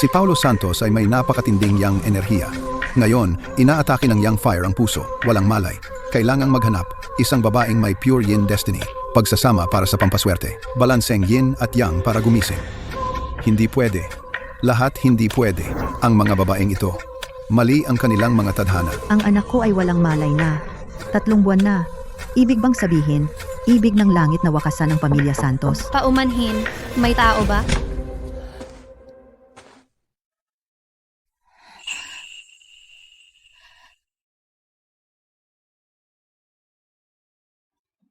Si Paulo Santos ay may napakatinding yang enerhiya. Ngayon, inaatake ng yang fire ang puso, walang malay. Kailangang maghanap, isang babaeng may pure yin destiny. Pagsasama para sa pampaswerte. Balanseng yin at yang para gumising. Hindi pwede. Lahat hindi pwede. Ang mga babaeng ito. Mali ang kanilang mga tadhana. Ang anak ko ay walang malay na. 3 buwan na. Ibig bang sabihin, ibig ng langit na wakasan ng pamilya Santos? Paumanhin, may tao ba?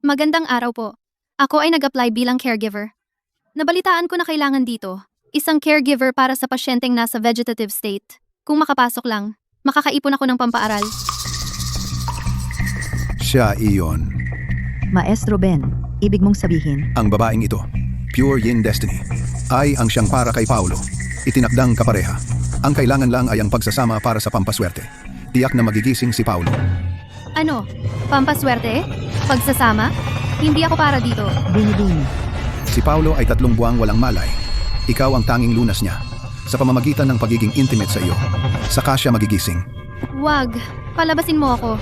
Magandang araw po. Ako ay nag-apply bilang caregiver. Nabalitaan ko na kailangan dito, isang caregiver para sa pasyenteng nasa vegetative state. Kung makapasok lang, makakaipon ako ng pampaaral. Siya iyon. Maestro Ben, ibig mong sabihin, Ang babaeng ito, pure yin destiny, ay ang siyang para kay Paulo. Itinakdang kapareha. Ang kailangan lang ay ang pagsasama para sa pampaswerte. Tiyak na magigising si Paulo. Ano? Pampaswerte? Pagsasama? Hindi ako para dito. Bini-bini. Si Paulo ay 3 buwang walang malay. Ikaw ang tanging lunas niya. Sa pamamagitan ng pagiging intimate sa iyo, saka siya magigising. Wag, palabasin mo ako.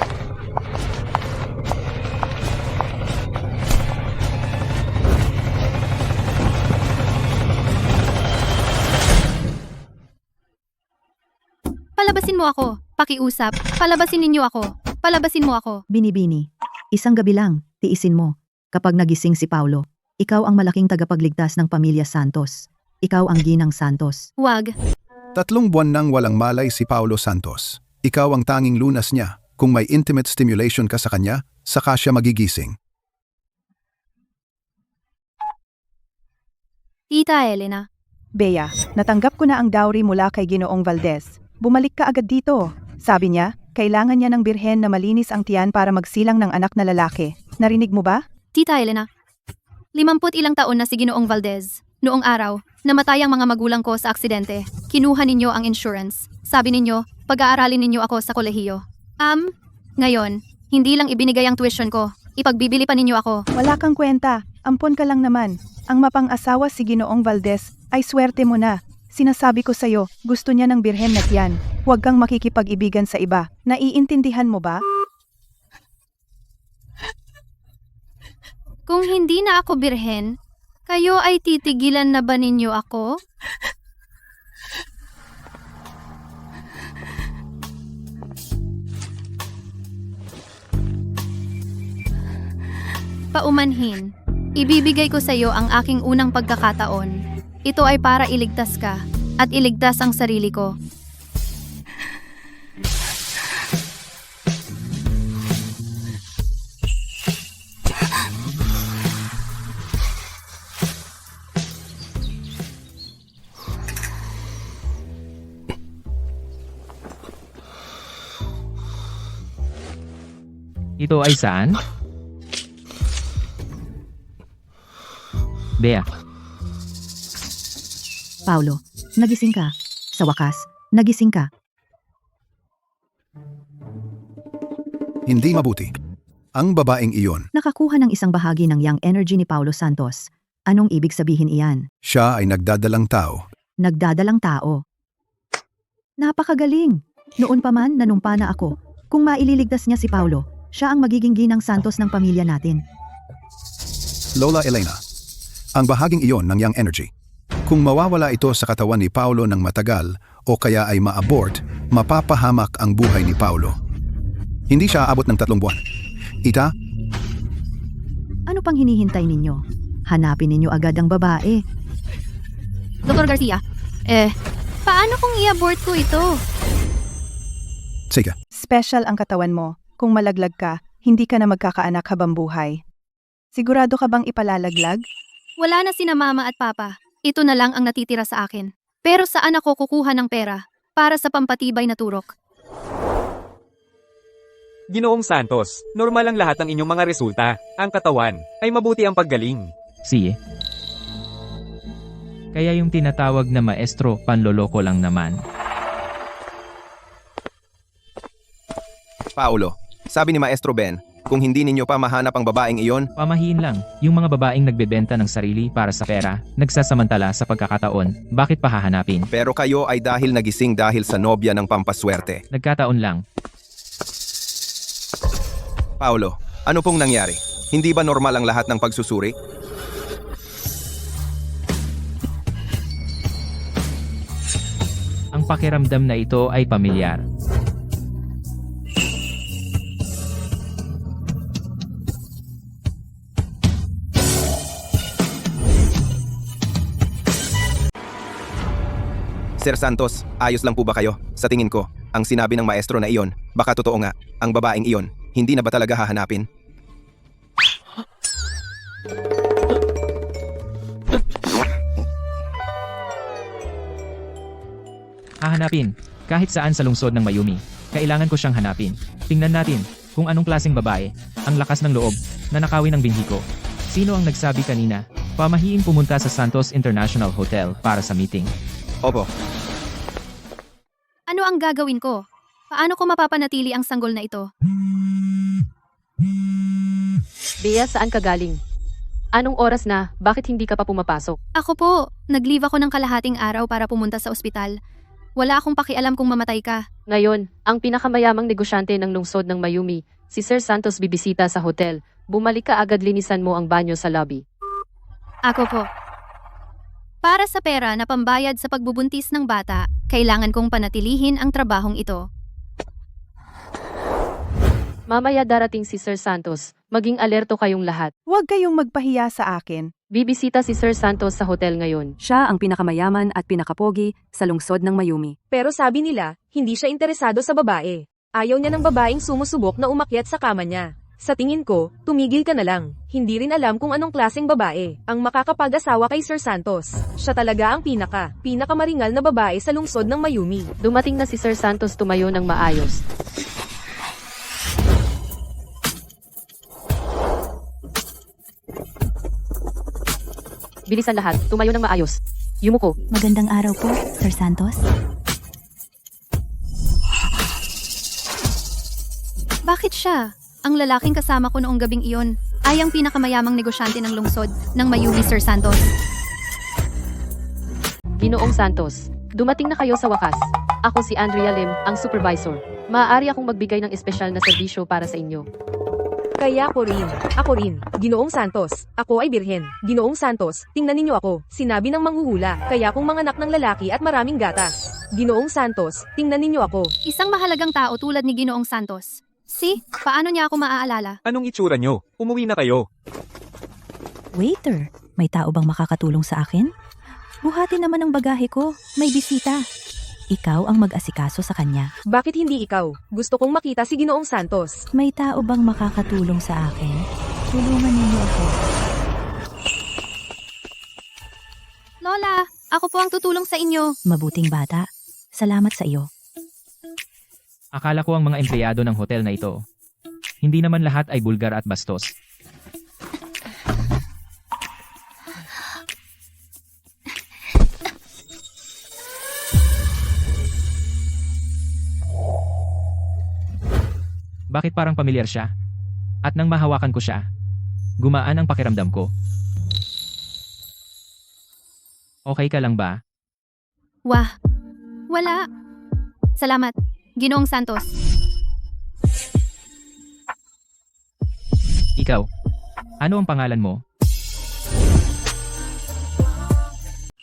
Palabasin mo ako. Pakiusap. Palabasin ninyo ako. Palabasin mo ako. Bini-bini. Isang gabi lang, tiisin mo. Kapag nagising si Paulo, ikaw ang malaking tagapagligtas ng pamilya Santos. Ikaw ang ginang Santos. Wag. 3 buwan nang walang malay si Paulo Santos. Ikaw ang tanging lunas niya. Kung may intimate stimulation ka sa kanya, saka siya magigising. Tita Elena. Bea, natanggap ko na ang dowry mula kay Ginoong Valdez. Bumalik ka agad dito. Sabi niya, kailangan niya ng birhen na malinis ang tiyan para magsilang ng anak na lalaki. Narinig mo ba? Tita Elena. 50 ilang taon na si Ginoong Valdez. Noong araw, namatay ang mga magulang ko sa aksidente. Kinuha ninyo ang insurance. Sabi ninyo, pag-aaralin ninyo ako sa kolehiyo. Ngayon, hindi lang ibinigay ang tuition ko. Ipagbibili pa ninyo ako. Wala kang kwenta. Ampon ka lang naman. Ang mapang-asawa si Ginoong Valdez ay swerte mo na. Sinasabi ko sa'yo, gusto niya ng birhen na tiyan. Huwag kang makikipag-ibigan sa iba. Naiintindihan mo ba? Kung hindi na ako birhen, kayo ay titigilan na ba ninyo ako? Paumanhin, ibibigay ko sa iyo ang aking unang pagkakataon. Ito ay para iligtas ka at iligtas ang sarili ko. Ito ay saan? Bea, Paulo, nagising ka. Sa wakas, nagising ka. Hindi mabuti. Ang babaeng iyon, Nakakuha ng isang bahagi ng yang energy ni Paulo Santos. Anong ibig sabihin iyan? siya ay nagdadalang tao. Nagdadalang tao. Napakagaling. Noon pa man, nanumpa na ako. Kung maililigtas niya si Paulo, siya ang magiging ginang Santos ng pamilya natin. Lola Elena, ang bahaging iyon ng yang energy. Kung mawawala ito sa katawan ni Paulo ng matagal o kaya ay ma-abort, mapapahamak ang buhay ni Paulo. Hindi siya aabot ng 3 buwan. Ita, Ano pang hinihintay ninyo? Hanapin ninyo agad ang babae. Dr. Garcia, paano kung i-abort ko ito? sige. Special ang katawan mo. Kung malaglag ka, hindi ka na magkakaanak habang buhay. Sigurado ka bang ipalalaglag? Wala na sina mama at papa. Ito na lang ang natitira sa akin. Pero saan ako kukuha ng pera para sa pampatibay na turok? Ginoong Santos, normal ang lahat ng inyong mga resulta. Ang katawan ay mabuti ang paggaling. siye. Kaya yung tinatawag na maestro, panloloko lang naman. Paulo, sabi ni Maestro Ben, Kung hindi ninyo pa mahanap ang babaeng iyon, Pamahiin lang, yung mga babaeng nagbebenta ng sarili para sa pera, nagsasamantala sa pagkakataon, bakit pa hahanapin? pero kayo ay dahil nagising dahil sa nobya ng pampaswerte. Nagkataon lang. Paulo, ano pong nangyari? Hindi ba normal ang lahat ng pagsusuri? Ang pakiramdam na ito ay pamilyar. Sir Santos, ayos lang po ba kayo? Sa tingin ko, ang sinabi ng maestro na iyon, baka totoo nga, ang babaeng iyon, hindi na ba talaga hahanapin? Hahanapin, kahit saan sa lungsod ng Mayumi. Kailangan ko siyang hanapin. Tingnan natin, kung anong klaseng babae, ang lakas ng loob, na nakawin ng binhi ko. Sino ang nagsabi kanina? Pamahiin pumunta sa Santos International Hotel para sa meeting. Opo, Ano ang gagawin ko? Paano ko mapapanatili ang sanggol na ito? Bea, saan ka galing? Anong oras na? Bakit hindi ka pa pumapasok? Ako po, nag-leave ako ng kalahating araw para pumunta sa ospital. Wala akong pakialam kung mamatay ka. Ngayon, ang pinakamayamang negosyante ng lungsod ng Mayumi, si Sir Santos bibisita sa hotel. Bumalik ka agad, linisan mo ang banyo sa lobby. Ako po. Para sa pera na pambayad sa pagbubuntis ng bata, kailangan kong panatilihin ang trabahong ito. Mamaya darating si Sir Santos. Maging alerto kayong lahat. Huwag kayong magpahiya sa akin. Bibisita si Sir Santos sa hotel ngayon. Siya ang pinakamayaman at pinakapogi sa lungsod ng Mayumi. Pero sabi nila, hindi siya interesado sa babae. Ayaw niya ng babaeng sumusubok na umakyat sa kama niya. Sa tingin ko, tumigil ka na lang. Hindi rin alam kung anong klaseng babae ang makakapag-asawa kay Sir Santos. Siya talaga ang pinakamaringal na babae sa lungsod ng Mayumi. Dumating na si Sir Santos, tumayo ng maayos. Bilisan lahat, tumayo ng maayos. Yumuko. Magandang araw po, Sir Santos. Bakit siya? Ang lalaking kasama ko noong gabing iyon ay ang pinakamayamang negosyante ng lungsod ng Mayumi, Sir Santos. Ginoong Santos, dumating na kayo sa wakas. Ako si Andrea Lim, ang supervisor. Maaari akong magbigay ng espesyal na serbisyo para sa inyo. Kaya ako rin. Ginoong Santos, ako ay birhen. Ginoong Santos, tingnan ninyo ako. Sinabi ng manghuhula, kaya akong manganak ng lalaki at maraming gatas. Ginoong Santos, tingnan ninyo ako. Isang mahalagang tao tulad ni Ginoong Santos. Paano niya ako maaalala? Anong itsura nyo? Umuwi na kayo. Waiter, may tao bang makakatulong sa akin? Buhati naman ang bagahe ko, may bisita. Ikaw ang mag-asikaso sa kanya. Bakit hindi ikaw? Gusto kong makita si Ginoong Santos. May tao bang makakatulong sa akin? Tulungan ninyo ako. Lola, ako po ang tutulong sa inyo. Mabuting bata. Salamat sa iyo. Akala ko ang mga empleyado ng hotel na ito. Hindi naman lahat ay bulgar at bastos. Bakit parang pamilyar siya? At nang mahawakan ko siya, gumaan ang pakiramdam ko. Okay ka lang ba? Wah, wala. Salamat, Ginoong Santos. Ikaw, ano ang pangalan mo?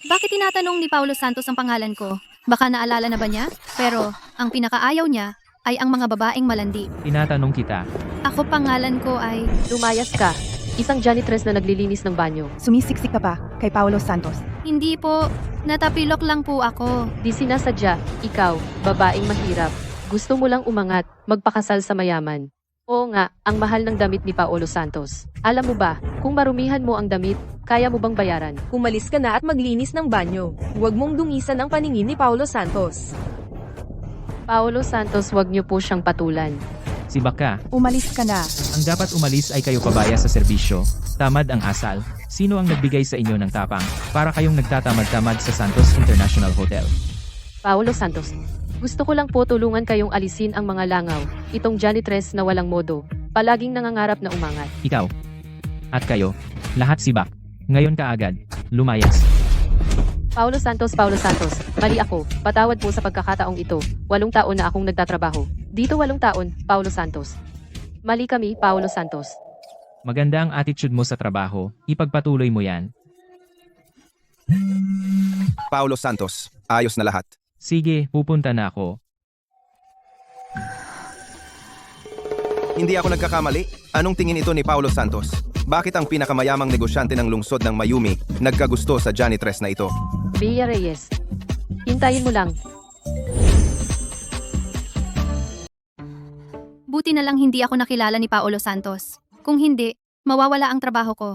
Bakit tinatanong ni Paulo Santos ang pangalan ko? Baka naalala na ba niya? Pero, ang pinakaayaw niya ay ang mga babaeng malandi. Tinatanong kita. Ako pangalan ko ay... Lumayas ka. Isang janitress na naglilinis ng banyo. Sumisiksik ka pa kay Paulo Santos. Hindi po, natapilok lang po ako. Di sinasadya, ikaw, babaeng mahirap. Gusto mo lang umangat, magpakasal sa mayaman. Oo nga, ang mahal ng damit ni Paulo Santos. Alam mo ba, kung marumihan mo ang damit, kaya mo bang bayaran? Umalis ka na at maglinis ng banyo. Huwag mong dungisan ang paningin ni Paulo Santos. Paulo Santos, wag niyo po siyang patulan. Si Baka, Umalis ka na. ang dapat umalis ay kayo pabaya sa serbisyo. Tamad ang asal. Sino ang nagbigay sa inyo ng tapang para kayong nagtatamad-tamad sa Santos International Hotel? Paulo Santos, gusto ko lang po tulungan kayong alisin ang mga langaw, itong janitress na walang modo, Palaging nangangarap na umangat. Ikaw. At kayo. Lahat sibak. Ngayon kaagad. Lumayas. Paulo Santos, mali ako. Patawad po sa pagkakataong ito. 8 taon na akong nagtatrabaho. Dito 8 taon, Paulo Santos. Mali kami, Paulo Santos. Maganda ang attitude mo sa trabaho. Ipagpatuloy mo yan. Paulo Santos, ayos na lahat. Sige, pupunta na ako. Hindi ako nagkakamali. Anong tingin ito ni Paulo Santos? Bakit ang pinakamayamang negosyante ng lungsod ng Mayumi nagkagusto sa janitress na ito? Bea Reyes. Hintayin mo lang. Buti na lang hindi ako nakilala ni Paolo Santos. Kung hindi, mawawala ang trabaho ko.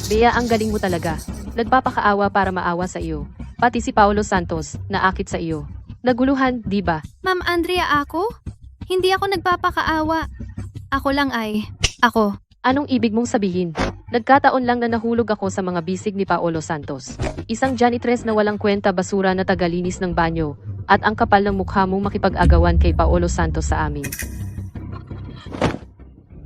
Bea, ang galing mo talaga. Nagpapakaawa para maawa sa iyo. Pati si Paulo Santos, naakit sa iyo. Naguluhan, di ba? Ma'am Andrea, ako? Hindi ako nagpapakaawa. Ako lang ay, ako. Anong ibig mong sabihin? Nagkataon lang na nahulog ako sa mga bisig ni Paolo Santos. Isang janitress na walang kwenta basura na tagalinis ng banyo. At ang kapal ng mukha mong makipag-agawan kay Paolo Santos sa amin.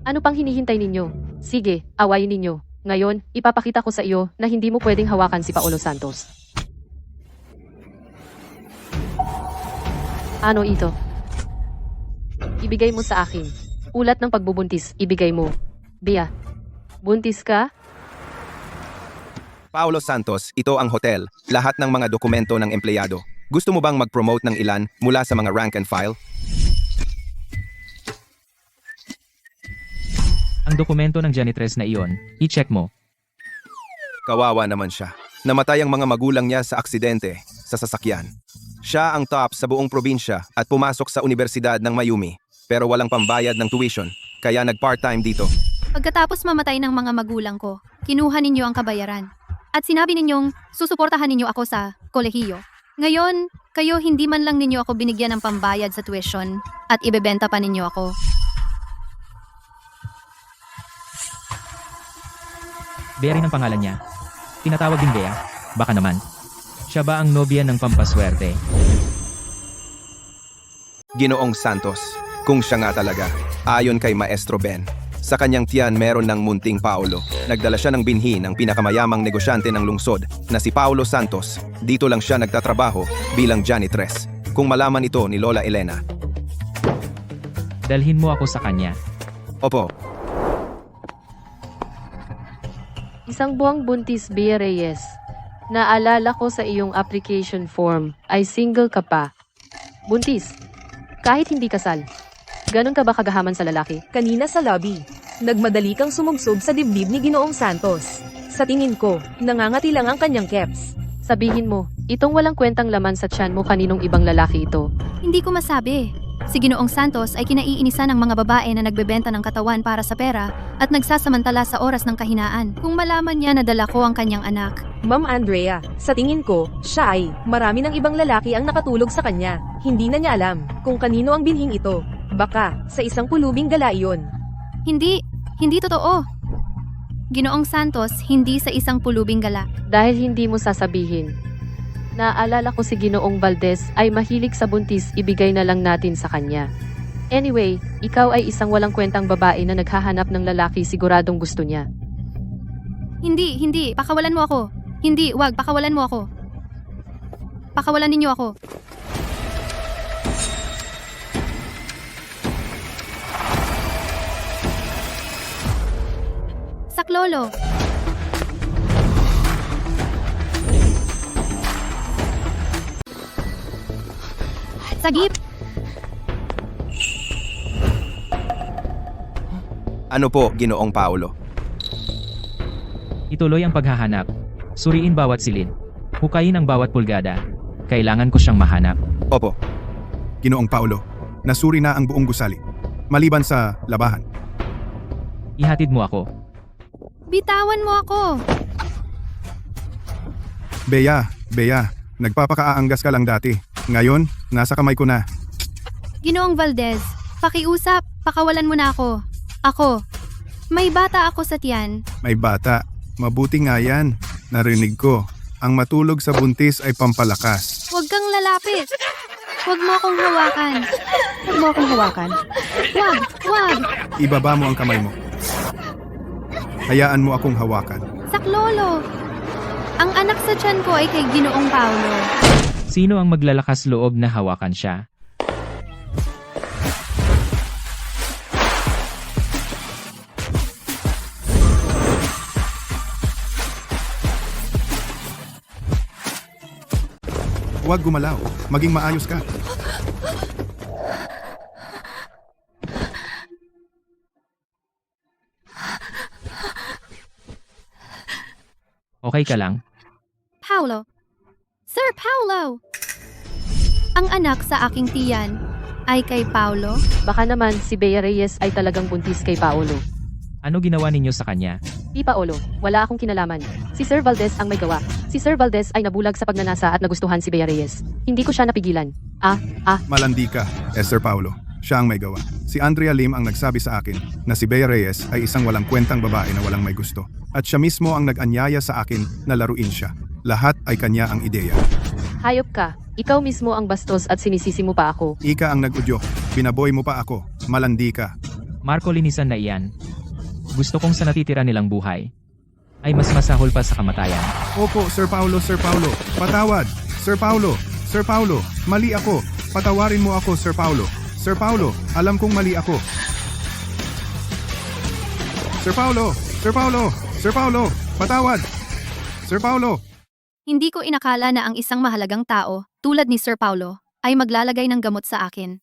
Ano pang hinihintay ninyo? Sige, awayin ninyo. Ngayon, ipapakita ko sa iyo na hindi mo pwedeng hawakan si Paolo Santos. Ano ito? Ibigay mo sa akin. Ulat ng pagbubuntis, ibigay mo. Bea, buntis ka? Paulo Santos, ito ang hotel. Lahat ng mga dokumento ng empleyado. Gusto mo bang mag-promote ng ilan mula sa mga rank and file? Ang dokumento ng janitress na iyon, i-check mo. Kawawa naman siya. Namatay ang mga magulang niya sa aksidente sa sasakyan. Siya ang top sa buong probinsya at pumasok sa Universidad ng Mayumi. Pero walang pambayad ng tuition, kaya nag-part-time dito. Pagkatapos mamatay ng mga magulang ko, kinuha ninyo ang kabayaran. At sinabi ninyong susuportahan ninyo ako sa kolehiyo. Ngayon, kayo hindi man lang ninyo ako binigyan ng pambayad sa tuition at ibebenta pa ninyo ako. Bea rin ang pangalan niya. Tinatawag din Bea. Baka naman. Siya ba ang nobya ng pampaswerte? Ginoong Santos, kung siya nga talaga, ayon kay Maestro Ben. Sa kanyang tiyan meron ng munting Paulo. Nagdala siya ng binhi ng pinakamayamang negosyante ng lungsod na si Paulo Santos. Dito lang siya nagtatrabaho bilang janitress. Kung malaman ito ni Lola Elena. Dalhin mo ako sa kanya. Opo, Isang buwang buntis, Bea Reyes. Naalala ko sa iyong application form ay single ka pa. Buntis. Kahit hindi kasal. Ganon ka ba kagahaman sa lalaki? Kanina sa lobby, nagmadali kang sumugsob sa dibdib ni Ginoong Santos. Sa tingin ko, nangangati lang ang kanyang keps. Sabihin mo, itong walang kwentang laman sa tiyan mo kaninong ibang lalaki ito. Hindi ko masabi. Si Ginoong Santos ay kinaiinisan ng mga babae na nagbebenta ng katawan para sa pera at nagsasamantala sa oras ng kahinaan. Kung malaman niya na dala ko ang kanyang anak. Ma'am Andrea, sa tingin ko, siya ay marami ng ibang lalaki ang nakatulog sa kanya. Hindi na niya alam kung kanino ang binhing ito. Baka sa isang pulubing gala iyon. Hindi totoo. Ginoong Santos, hindi sa isang pulubing gala. Dahil hindi mo sasabihin. Naalala ko si Ginoong Valdez ay mahilig sa buntis, ibigay na lang natin sa kanya. Anyway, ikaw ay isang walang kwentang babae na naghahanap ng lalaki siguradong gusto niya. Hindi, pakawalan mo ako. Hindi, wag, pakawalan mo ako. Pakawalan ninyo ako. Saklolo. Sagip. ano po, Ginoong Paulo? Ituloy ang paghahanap. Suriin bawat silid. Hukayin ang bawat pulgada. Kailangan ko siyang mahanap. Opo, Ginoong Paulo, nasuri na ang buong gusali. Maliban sa labahan. Ihatid mo ako. Bitawan mo ako. Bea, nagpapakaaanggas ka lang dati. Ngayon, nasa kamay ko na. Ginoong Valdez, pakiusap, pakawalan mo na ako. Ako. May bata ako sa tiyan. May bata. Mabuti nga yan. Narinig ko. Ang matulog sa buntis ay pampalakas. Huwag kang lalapit. Huwag mo akong hawakan. Huwag mo akong hawakan. Wag! Ibaba mo ang kamay mo. Hayaan mo akong hawakan. Saklolo! Ang anak sa tiyan ko ay kay Ginoong Paulo. Sino ang maglalakas loob na hawakan siya? Huwag gumalaw. Maging maayos ka. Okay ka lang? Paulo. Sir Paulo! Ang anak sa aking tiyan ay kay Paulo. Baka naman si Bea Reyes ay talagang buntis kay Paolo. Ano ginawa ninyo sa kanya? Di Paolo, wala akong kinalaman. Si Sir Valdez ang may gawa. Si Sir Valdez ay nabulag sa pagnanasa at nagustuhan si Bea Reyes. Hindi ko siya napigilan. Malandi ka, Sir Paulo. Siya ang may gawa. Si Andrea Lim ang nagsabi sa akin na si Bea Reyes ay isang walang kwentang babae na walang may gusto. At siya mismo ang nag-anyaya sa akin na laruin siya. Lahat ay kanya ang ideya. Hayop ka. Ikaw mismo ang bastos at sinisisi mo pa ako. Ika ang nag-udyok. Binaboy mo pa ako. Malandi ka. Marco, linisan na iyan. Gusto kong sa natitira nilang buhay ay mas masahol pa sa kamatayan. Opo, Sir Paulo, Sir Paulo. Patawad. Sir Paulo, Sir Paulo. Mali ako. Patawarin mo ako, Sir Paulo. Sir Paulo, alam kong mali ako. Sir Paulo, Sir Paulo, Sir Paulo, patawad. Sir Paulo. Hindi ko inakala na ang isang mahalagang tao, tulad ni Sir Paulo, ay maglalagay ng gamot sa akin.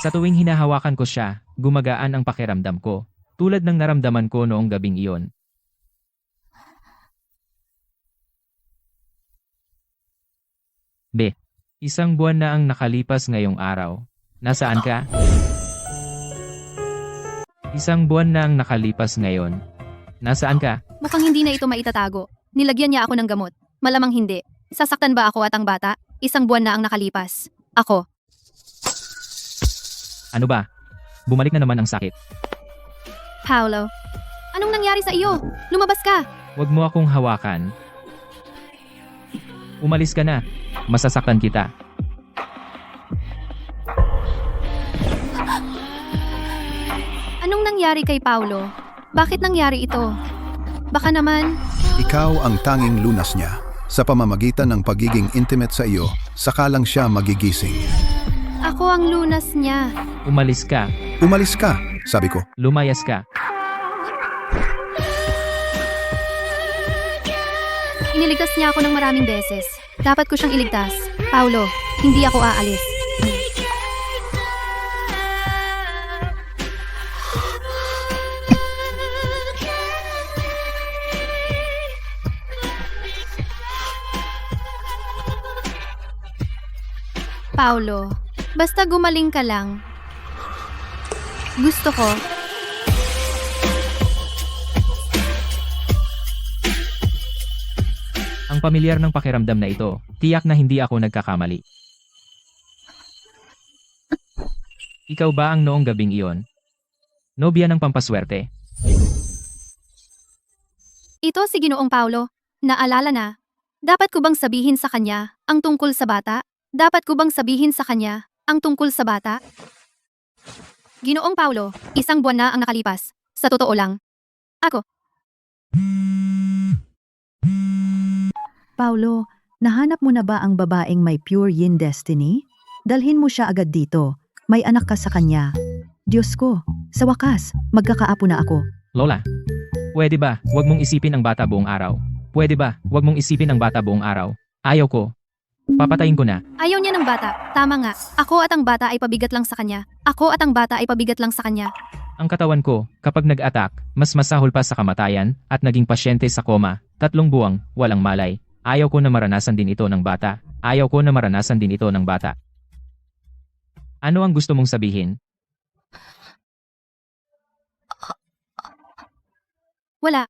Sa tuwing hinahawakan ko siya, gumagaan ang pakiramdam ko, tulad ng naramdaman ko noong gabing iyon. Isang buwan na ang nakalipas ngayong araw. Nasaan ka? Isang buwan na ang nakalipas ngayon. Nasaan ka? Mukhang hindi na ito maitatago. Nilagyan niya ako ng gamot. Malamang hindi. Sasaktan ba ako at ang bata? Isang buwan na ang nakalipas. Ako. Ano ba? Bumalik na naman ang sakit. Paulo. Anong nangyari sa iyo? Lumabas ka! Huwag mo akong hawakan. Umalis ka na. Masasaktan kita. Anong nangyari kay Paulo? Bakit nangyari ito? Baka naman, Ikaw ang tanging lunas niya. Sa pamamagitan ng pagiging intimate sa iyo, saka lang siya magigising. ako ang lunas niya. Umalis ka. Umalis ka, sabi ko. Lumayas ka. Iniligtas niya ako ng maraming beses. Dapat ko siyang iligtas. Paulo, hindi ako aalis. Paulo, basta gumaling ka lang. Gusto ko. Ang pamilyar ng pakiramdam na ito, tiyak na hindi ako nagkakamali. Ikaw ba ang noong gabing iyon? Nobya ng pampaswerte? Ito si Ginoong Paulo. Naalala na. Dapat ko bang sabihin sa kanya ang tungkol sa bata? Dapat ko bang sabihin sa kanya ang tungkol sa bata? Ginoong Paulo, isang buwan na ang nakalipas. Sa totoo lang. Ako. Paulo, nahanap mo na ba ang babaeng may pure yin destiny? Dalhin mo siya agad dito. May anak ka sa kanya. Diyos ko, sa wakas, magkakaapo na ako. Lola, pwede ba, wag mong isipin ang bata buong araw? Pwede ba, wag mong isipin ang bata buong araw? Ayaw ko. Papatayin ko na. Ayaw niya ng bata. Tama nga. Ako at ang bata ay pabigat lang sa kanya. Ako at ang bata ay pabigat lang sa kanya. Ang katawan ko, kapag nag-attack, mas masahol pa sa kamatayan, at naging pasyente sa koma, 3 buwang, walang malay. Ayaw ko na maranasan din ito ng bata. Ayaw ko na maranasan din ito ng bata. Ano ang gusto mong sabihin? Wala.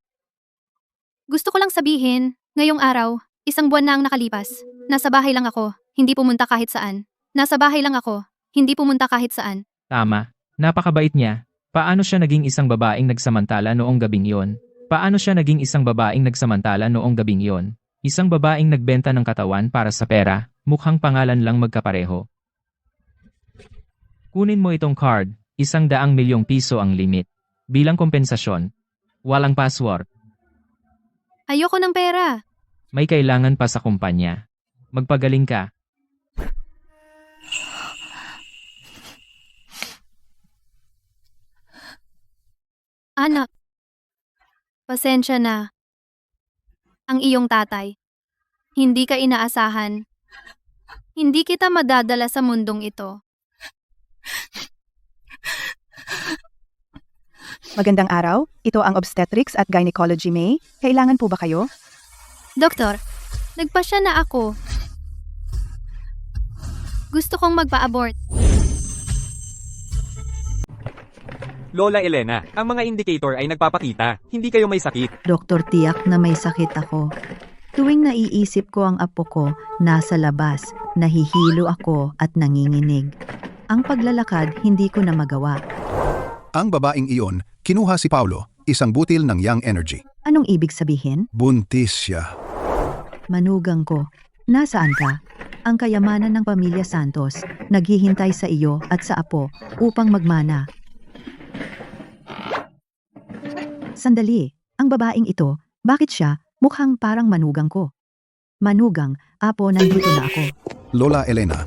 Gusto ko lang sabihin, ngayong araw, isang buwan na ang nakalipas. Nasa bahay lang ako, hindi pumunta kahit saan. Nasa bahay lang ako, hindi pumunta kahit saan. Tama. Napakabait niya. Paano siya naging isang babaeng nagsamantala noong gabing iyon? Paano siya naging isang babaeng nagsamantala noong gabing iyon? Isang babaeng nagbenta ng katawan para sa pera, Mukhang pangalan lang magkapareho. Kunin mo itong card, 100 milyong piso ang limit. Bilang kompensasyon. Walang password. Ayoko ng pera. May kailangan pa sa kumpanya. Magpagaling ka. Anak, pasensya na. Ang iyong tatay. Hindi ka inaasahan. Hindi kita madadala sa mundong ito. Magandang araw, ito ang Obstetrics at Gynecology May. Kailangan po ba kayo? Doktor, nagpasya na ako. Gusto kong magpa-abort. Lola Elena, ang mga indicator ay nagpapakita, hindi kayo may sakit. Doktor, tiyak na may sakit ako. Tuwing naiisip ko ang apo ko, nasa labas, nahihilo ako at nanginginig. Ang paglalakad, hindi ko na magawa. Ang babaeng iyon, kinuha si Paulo, isang butil ng Young Energy. Anong ibig sabihin? Buntis siya. Manugang ko, nasaan ka? Ang kayamanan ng pamilya Santos, naghihintay sa iyo at sa apo upang magmana. Sandali, ang babaeng ito, bakit siya mukhang parang manugang ko? Manugang, apo, nandito na ako. Lola Elena,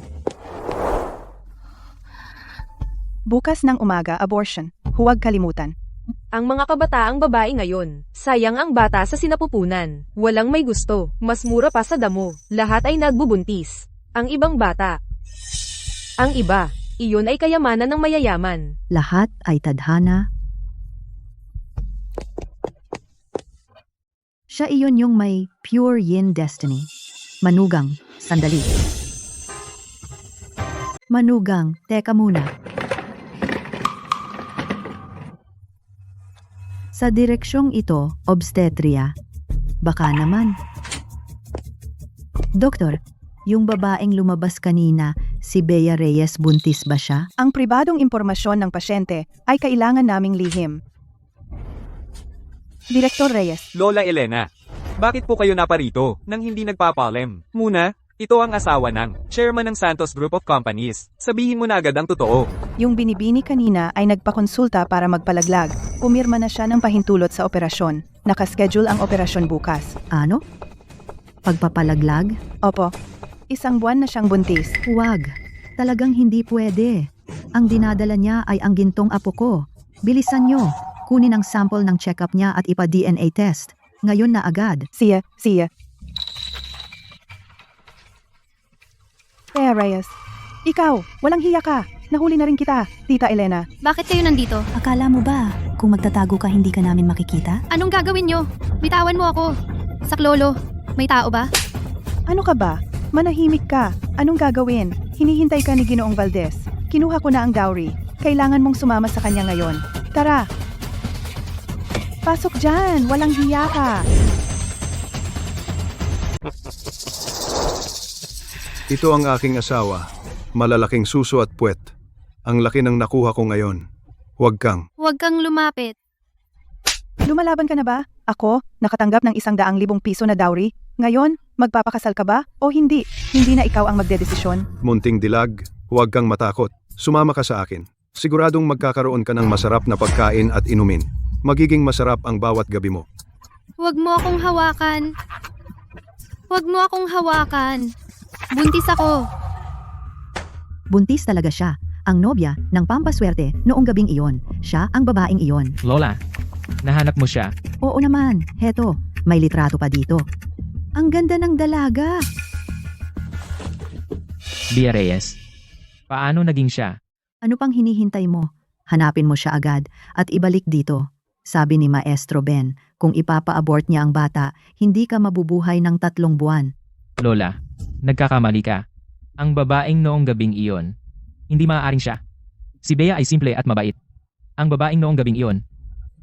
Bukas ng umaga, abortion. Huwag kalimutan. Ang mga kabataang babae ngayon, sayang ang bata sa sinapupunan. Walang may gusto, mas mura pa sa damo. Lahat ay nagbubuntis. Ang ibang bata. Ang iba, iyon ay kayamanan ng mayayaman. Lahat ay tadhana. Siya iyon yung may pure yin destiny. Manugang, sandali. Manugang, teka muna. Sa direksyong ito, obstetria. Baka naman. Doktor, yung babaeng lumabas kanina, si Bea Reyes, buntis ba siya? Ang pribadong impormasyon ng pasyente ay kailangan naming lihim. Direktor Reyes, Lola Elena, bakit po kayo naparito nang hindi nagpapalem? Muna, ito ang asawa ng chairman ng Santos Group of Companies. Sabihin mo na agad ang totoo. yung binibini kanina ay nagpakonsulta para magpalaglag. Pumirma na siya ng pahintulot sa operasyon. Nakaschedule ang operasyon bukas. Ano? Pagpapalaglag? Opo, 1 buwan na siyang buntis. Huwag. Talagang hindi pwede. Ang dinadala niya ay ang gintong apo ko. Bilisan nyo. Kunin ang sample ng check-up niya at ipa-DNA test. Ngayon na agad. Siya. Bea Reyes, ikaw, walang hiya ka. Nahuli na rin kita, Tita Elena. Bakit kayo nandito? Akala mo ba, kung magtatago ka hindi ka namin makikita? Anong gagawin nyo? Bitawan mo ako. Saklolo, may tao ba? Ano ka ba? Manahimik ka. Anong gagawin? Hinihintay ka ni Ginoong Valdez. Kinuha ko na ang dowry. Kailangan mong sumama sa kanya ngayon. Tara! Pasok dyan! Walang hiya ka! ito ang aking asawa. Malalaking suso at puwet. Ang laki ng nakuha ko ngayon. Huwag kang. Huwag kang lumapit. Lumalaban ka na ba? Ako, nakatanggap ng 100,000 piso na dowry. Ngayon, magpapakasal ka ba? O hindi? Hindi na ikaw ang magdedesisyon. Munting dilag, huwag kang matakot. Sumama ka sa akin. Siguradong magkakaroon ka ng masarap na pagkain at inumin. Magiging masarap ang bawat gabi mo. Huwag mo akong hawakan. Huwag mo akong hawakan. Buntis ako. Buntis talaga siya. Ang nobya ng pampaswerte noong gabing iyon. Siya ang babaeng iyon. Lola, nahanap mo siya. Oo naman, heto, may litrato pa dito. Ang ganda ng dalaga. Bea Reyes. Paano naging siya? Ano pang hinihintay mo? Hanapin mo siya agad at ibalik dito. Sabi ni Maestro Ben, kung ipapa-abort niya ang bata, hindi ka mabubuhay ng 3 buwan. Lola, nagkakamali ka. Ang babaeng noong gabing iyon, hindi maaaring siya. Si Bea ay simple at mabait. Ang babaeng noong gabing iyon,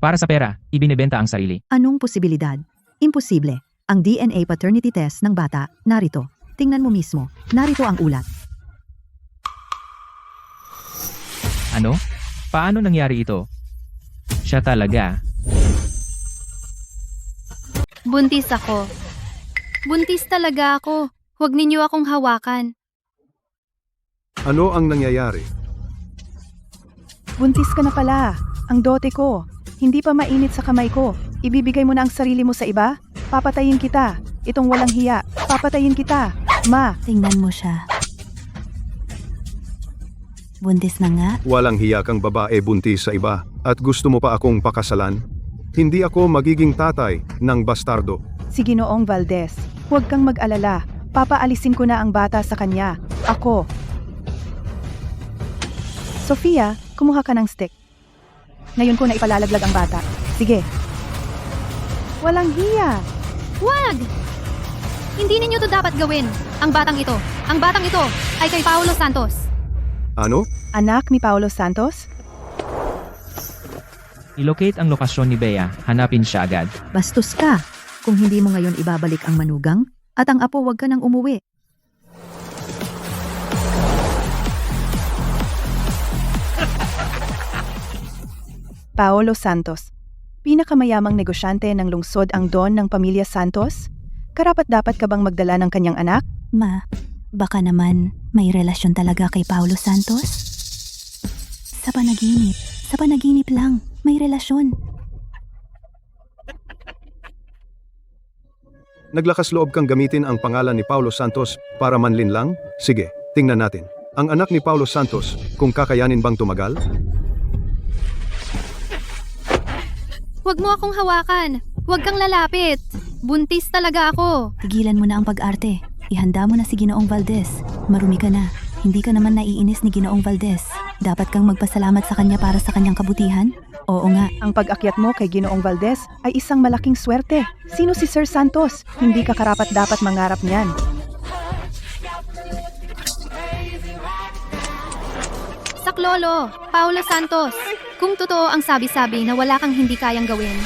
para sa pera, ibinebenta ang sarili. Anong posibilidad? Imposible. Ang DNA paternity test ng bata, narito. Tingnan mo mismo, narito ang ulat. Ano? Paano nangyari ito? Siya talaga. Buntis ako. Buntis talaga ako. Huwag ninyo akong hawakan. Ano ang nangyayari? Buntis ka na pala. Ang dote ko. Hindi pa mainit sa kamay ko. Ibibigay mo na ang sarili mo sa iba? Papatayin kita. Itong walang hiya. Papatayin kita. Ma, Tingnan mo siya. Buntis na nga. Walang hiya kang babae buntis sa iba at gusto mo pa akong pakasalan? Hindi ako magiging tatay ng bastardo. si Ginoong Valdez. Huwag kang mag-alala. Papaalisin ko na ang bata sa kanya. Ako. Sofia, kumuha ka ng stick. Ngayon ko na ipalalaglag ang bata. Sige. Walang hiya. Wag! Hindi ninyo to dapat gawin. Ang batang ito ay kay Paulo Santos. Ano? Anak ni Paulo Santos? I-locate ang lokasyon ni Bea, hanapin siya agad. Bastos ka. Kung hindi mo ngayon ibabalik ang manugang, at ang apo wag ka nang umuwi. Paolo Santos. Pinakamayamang negosyante ng lungsod ang don ng pamilya Santos? Karapat-dapat ka bang magdala ng kanyang anak? Ma, baka naman may relasyon talaga kay Paulo Santos? Sa panaginip lang, may relasyon. Naglakas loob kang gamitin ang pangalan ni Paulo Santos para manlinlang? Sige, tingnan natin. Ang anak ni Paulo Santos, kung kakayanin bang tumagal? Huwag mo akong hawakan. Huwag kang lalapit. Buntis talaga ako. Tigilan mo na ang pag-arte. Ihanda mo na si Ginoong Valdez. Marumi ka na. Hindi ka naman naiinis ni Ginoong Valdez. Dapat kang magpasalamat sa kanya para sa kanyang kabutihan. Oo nga. Ang pag-akyat mo kay Ginoong Valdez ay isang malaking swerte. Sino si Sir Santos? Hindi ka karapat-dapat mangarap niyan. Saklolo, Paulo Santos. Kung totoo ang sabi-sabi na wala kang hindi kayang gawin,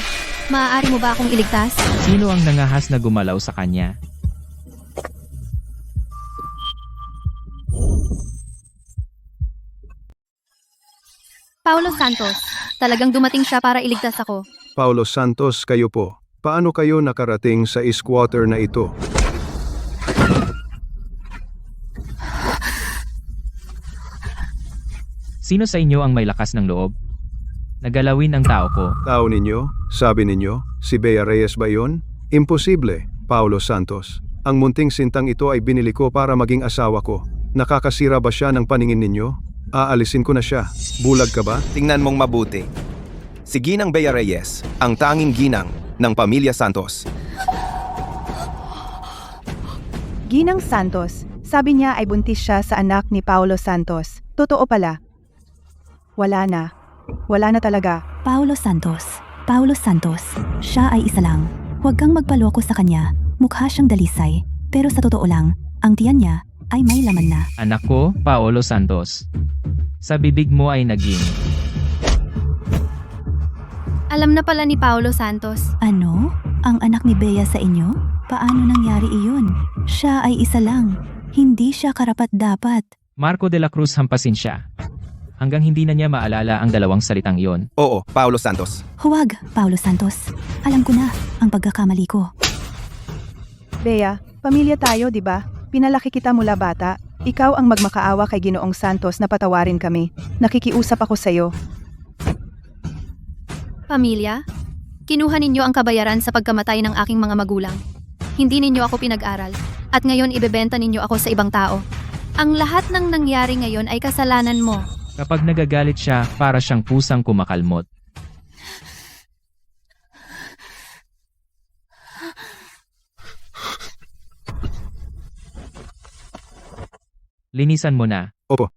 maaari mo ba akong iligtas? Sino ang nangahas na gumalaw sa kanya? Paulo Santos. Talagang dumating siya para iligtas ako. Paulo Santos, kayo po. Paano kayo nakarating sa squatter na ito? Sino sa inyo ang may lakas ng loob? Nagalawin ang tao ko. Tao ninyo? Sabi ninyo? Si Bea Reyes ba yun? Imposible, Paulo Santos. Ang munting sintang ito ay binili ko para maging asawa ko. Nakakasira ba siya ng paningin ninyo? Aalisin ko na siya. Bulag ka ba? Tingnan mong mabuti. Si Ginang Bea Reyes, ang tanging ginang ng pamilya Santos. Ginang Santos. Sabi niya ay buntis siya sa anak ni Paulo Santos. Totoo pala. Wala na. Wala na talaga. Paulo Santos. Paulo Santos. Siya ay isa lang. Huwag kang magpaloko sa kanya. Mukha siyang dalisay. Pero sa totoo lang, ang tiyan niya ay may laman na. Anak ko, Paolo Santos. Sa bibig mo ay naging. Alam na pala ni Paulo Santos. Ano? Ang anak ni Bea sa inyo? Paano nangyari iyon? Siya ay isa lang. Hindi siya karapat-dapat. Marco de la Cruz hampasin siya. Hanggang hindi na niya maalala ang dalawang salitang iyon. Oo, Paulo Santos. Huwag, Paulo Santos. Alam ko na ang pagkakamali ko. Bea, pamilya tayo, di ba? Pinalaki kita mula bata. Ikaw ang magmakaawa kay Ginoong Santos na patawarin kami. Nakikiusap ako sa'yo. Pamilya? Kinuha ninyo ang kabayaran sa pagkamatay ng aking mga magulang. Hindi ninyo ako pinag-aral. At ngayon ibebenta ninyo ako sa ibang tao. Ang lahat ng nangyari ngayon ay kasalanan mo. Kapag nagagalit siya, para siyang pusang kumakalmot. Linisan mo na. Opo.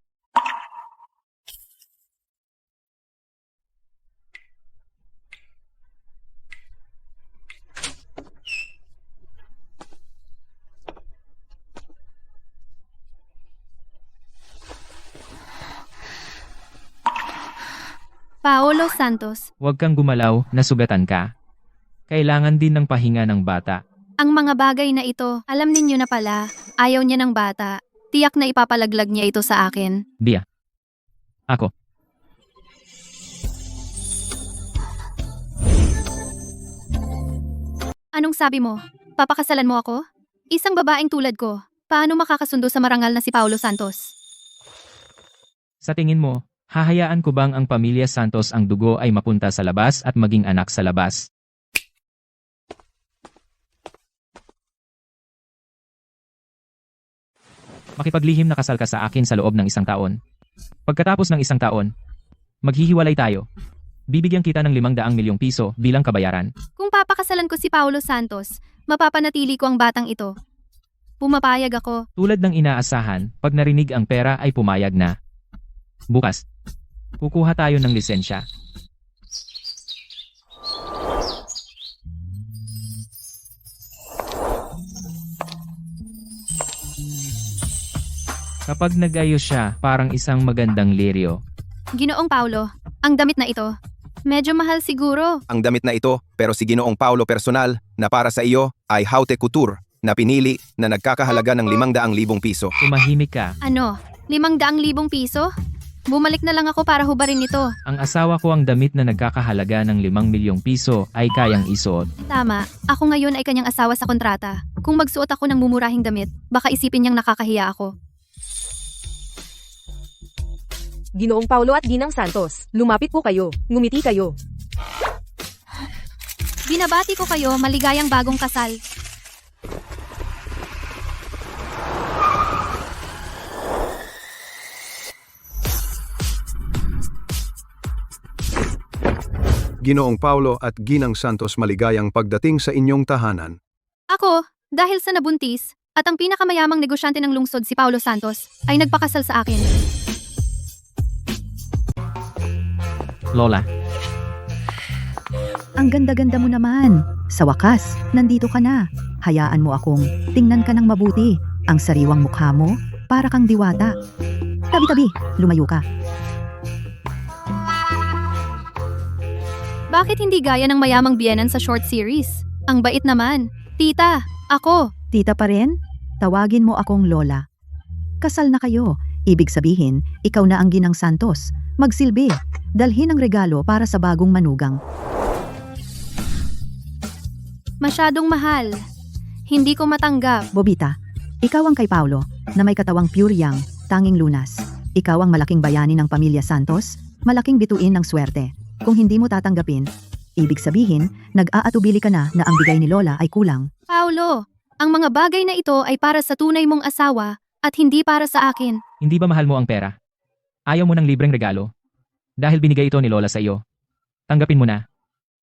Paolo Santos. Huwag kang gumalaw, nasugatan ka. Kailangan din ng pahinga ng bata. Ang mga bagay na ito, alam ninyo na pala, ayaw niya ng bata. Tiyak na ipapalaglag niya ito sa akin. Bea. Ako. Anong sabi mo? Papakasalan mo ako? Isang babaeng tulad ko. Paano makakasundo sa marangal na si Paulo Santos? Sa tingin mo, hahayaan ko bang ang pamilya Santos ang dugo ay mapunta sa labas at maging anak sa labas? Makipaglihim na kasal ka sa akin sa loob ng 1 taon. Pagkatapos ng 1 taon, maghihiwalay tayo. Bibigyan kita ng 500 milyong piso bilang kabayaran. Kung papakasalan ko si Paulo Santos, mapapanatili ko ang batang ito. Pumapayag ako. Tulad ng inaasahan, pag narinig ang pera ay pumayag na. Bukas, kukuha tayo ng lisensya. Kapag nag-ayos siya, parang isang magandang liryo. Ginoong Paulo, ang damit na ito, medyo mahal siguro. Ang damit na ito, pero si Ginoong Paulo personal, na para sa iyo, ay haute couture, na pinili, na nagkakahalaga ng 500,000 piso. Tumahimik ka. Ano, 500,000 piso? Bumalik na lang ako para hubarin ito. Ang asawa ko ang damit na nagkakahalaga ng 5 milyong piso ay kayang isuot. Tama, ako ngayon ay kanyang asawa sa kontrata. Kung magsuot ako ng mumurahing damit, baka isipin niyang nakakahiya ako. Ginoong Paulo at Ginang Santos, lumapit po kayo, ngumiti kayo. Binabati ko kayo, maligayang bagong kasal. Ginoong Paulo at Ginang Santos, maligayang pagdating sa inyong tahanan. Ako, dahil sa nabuntis, at ang pinakamayamang negosyante ng lungsod si Paulo Santos, ay nagpakasal sa akin. Lola, Ang ganda-ganda mo naman. Sa wakas, nandito ka na. Hayaan mo akong tingnan ka ng mabuti. Ang sariwang mukha mo, para kang diwata. Tabi-tabi, lumayo ka. Bakit hindi gaya ng mayamang biyenan sa short series? Ang bait naman. Tita, ako. Tita pa rin? Tawagin mo akong Lola. Kasal na kayo. Ibig sabihin, ikaw na ang Ginang Santos. Magsilbi. Dalhin ang regalo para sa bagong manugang. Masyadong mahal. Hindi ko matanggap. Bobita, ikaw ang kay Paulo, na may katawang pure yang, tanging lunas. Ikaw ang malaking bayani ng pamilya Santos, malaking bituin ng swerte. Kung hindi mo tatanggapin, ibig sabihin, nag-aatubili ka na ang bigay ni Lola ay kulang. Paulo, ang mga bagay na ito ay para sa tunay mong asawa at hindi para sa akin. hindi ba mahal mo ang pera? Ayaw mo ng libreng regalo? Dahil binigay ito ni Lola sa iyo. Tanggapin mo na.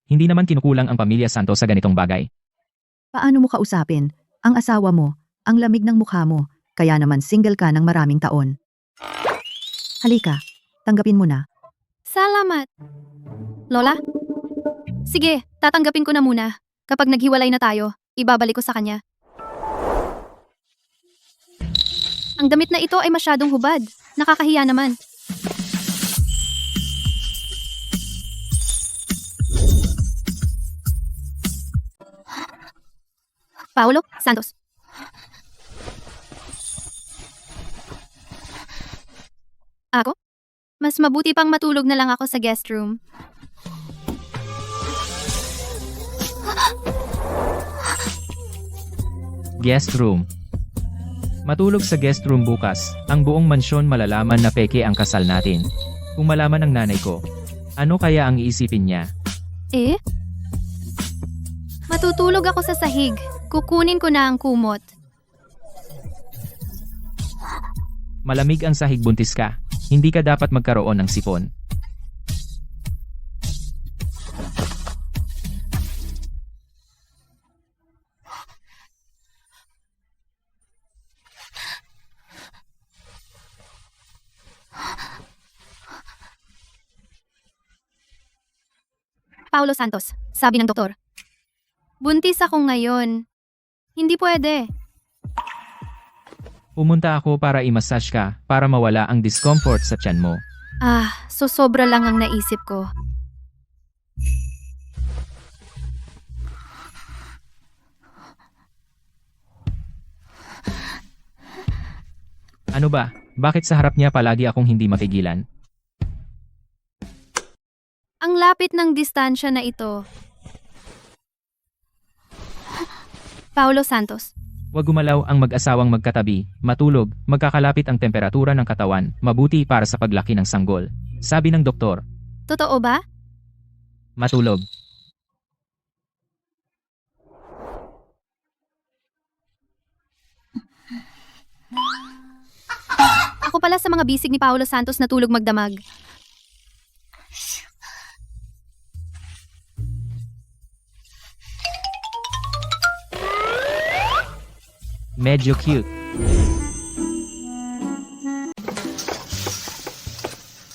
Hindi naman kinukulang ang pamilya Santos sa ganitong bagay. Paano mo kausapin? Ang asawa mo, ang lamig ng mukha mo, kaya naman single ka ng maraming taon. Halika, tanggapin mo na. Salamat. Lola? Sige, tatanggapin ko na muna. Kapag naghiwalay na tayo, ibabalik ko sa kanya. Ang damit na ito ay masyadong hubad. Nakakahiya naman. Paulo Santos. Ako? Mas mabuti pang matulog na lang ako sa guest room. Guest room. Matulog sa guest room bukas. Ang buong mansyon malalaman na peke ang kasal natin. Kung malaman ng nanay ko, ano kaya ang iisipin niya? Eh? Matutulog ako sa sahig. Kukunin ko na ang kumot. Malamig ang sahig, buntis ka. Hindi ka dapat magkaroon ng sipon. Paulo Santos, sabi ng doktor. Buntis ako ngayon. Hindi pwede. Pumunta ako para i-massage ka para mawala ang discomfort sa tiyan mo. So sobra lang ang naisip ko. Ano ba? Bakit sa harap niya palagi akong hindi mapigilan? Ang lapit ng distansya na ito. Paulo Santos. Huwag gumalaw ang mag-asawang magkatabi, matulog, magkakalapit ang temperatura ng katawan, mabuti para sa paglaki ng sanggol. Sabi ng doktor, Totoo ba? matulog. Ako pala sa mga bisig ni Paolo Santos na tulog magdamag. Medyo cute.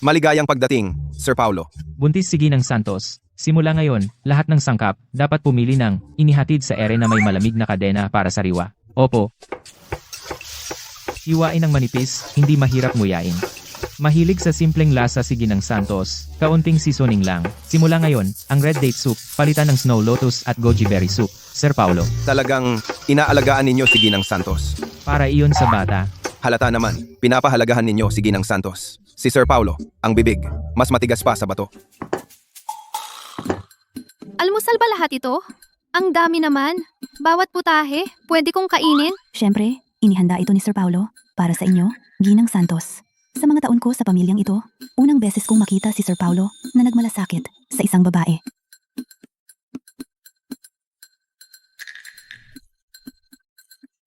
Maligayang pagdating, Sir Paulo. Buntis si Ginang Santos. Simula ngayon, lahat ng sangkap dapat pumili ng inihatid sa ere na may malamig na kadena para sa riwa. Opo. Hiwain ng manipis, hindi mahirap nguyain. Mahilig sa simpleng lasa si Ginang Santos, kaunting seasoning lang. Simula ngayon, ang red date soup, palitan ng snow lotus at goji berry soup. Sir Paulo, Talagang inaalagaan ninyo si Ginang Santos. para iyon sa bata. Halata naman, pinapahalagahan ninyo si Ginang Santos. Si Sir Paulo, ang bibig, mas matigas pa sa bato. Almusal ba lahat ito? Ang dami naman. Bawat putahe, pwede kong kainin? Siyempre, inihanda ito ni Sir Paulo para sa inyo, Ginang Santos. Sa mga taon ko sa pamilyang ito, unang beses kong makita si Sir Paulo na nagmalasakit sa isang babae.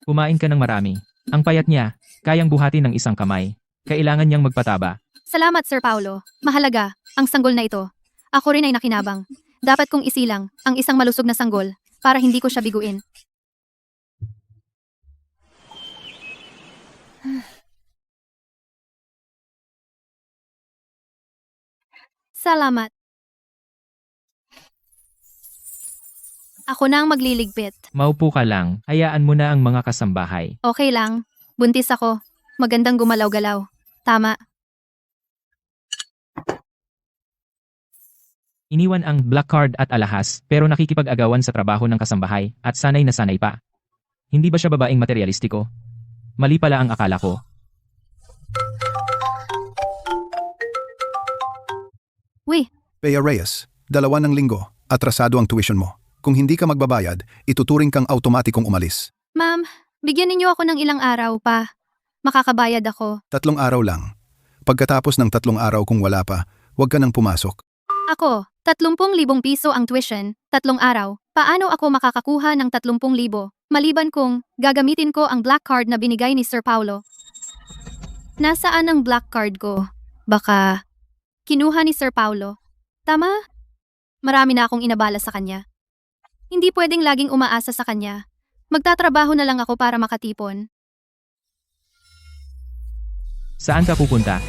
Kumain ka ng marami. Ang payat niya, kayang buhatin ng isang kamay. Kailangan niyang magpataba. Salamat, Sir Paulo. Mahalaga, ang sanggol na ito. Ako rin ay nakinabang. Dapat kong isilang ang isang malusog na sanggol para hindi ko siya biguin. Salamat. Ako na ang magliligpit. Maupo ka lang, hayaan mo na ang mga kasambahay. Okay lang. Buntis ako. Magandang gumalaw-galaw. Tama. Iniwan ang black card at alahas pero nakikipag-agawan sa trabaho ng kasambahay at sanay na sanay pa. Hindi ba siya babaeng materialistiko? Mali pala ang akala ko. Uy, Bea Reyes, 2 ng linggo, atrasado ang tuition mo. Kung hindi ka magbabayad, ituturing kang automatikong umalis. ma'am, bigyan ninyo ako ng ilang araw pa. Makakabayad ako. 3 araw lang. Pagkatapos ng 3 araw kung wala pa, huwag ka nang pumasok. Ako, 30,000 piso ang tuition, 3 araw. Paano ako makakakuha ng 30,000? Maliban kung gagamitin ko ang black card na binigay ni Sir Paulo. Nasaan ang black card ko? Baka kinuha ni Sir Paulo. Tama? Marami na akong inabala sa kanya. Hindi pwedeng laging umaasa sa kanya. Magtatrabaho na lang ako para makatipon. Saan ka pupunta?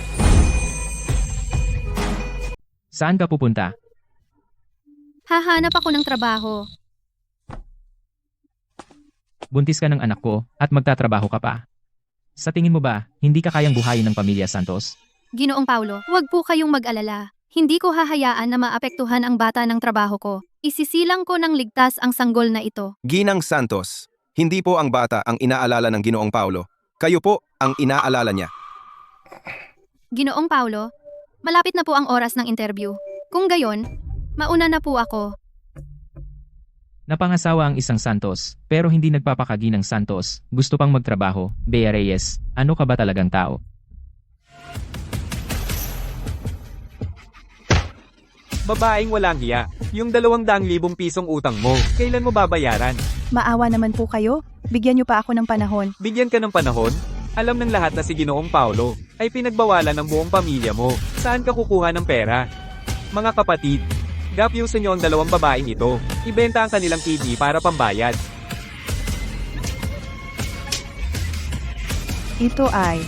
Saan ka pupunta? Hahanap ako ng trabaho. Buntis ka ng anak ko at magtatrabaho ka pa. Sa tingin mo ba, hindi ka kayang buhayin ng pamilya Santos? Ginoong Paulo, huwag po kayong mag-alala. Hindi ko hahayaan na maapektuhan ang bata ng trabaho ko. Isisilang ko ng ligtas ang sanggol na ito. Ginang Santos, hindi po ang bata ang inaalala ng Ginoong Paulo. Kayo po ang inaalala niya. Ginoong Paulo, malapit na po ang oras ng interview. Kung gayon, mauna na po ako. Napangasawa ang isang Santos, pero hindi nagpapakagi ng Santos. Gusto pang magtrabaho. Bea Reyes, ano ka ba talagang tao? Babaeng walang hiya. Yung 200,000 pisong utang mo, kailan mo babayaran? Maawa naman po kayo. Bigyan niyo pa ako ng panahon. Bigyan ka ng panahon? Alam ng lahat na si Ginoong Paulo ay pinagbawalan ng buong pamilya mo. Saan ka kukuha ng pera? Mga kapatid, gapyusin niyo ang 2 babaeng ito. Ibenta ang kanilang kidney para pambayad. Ito ay...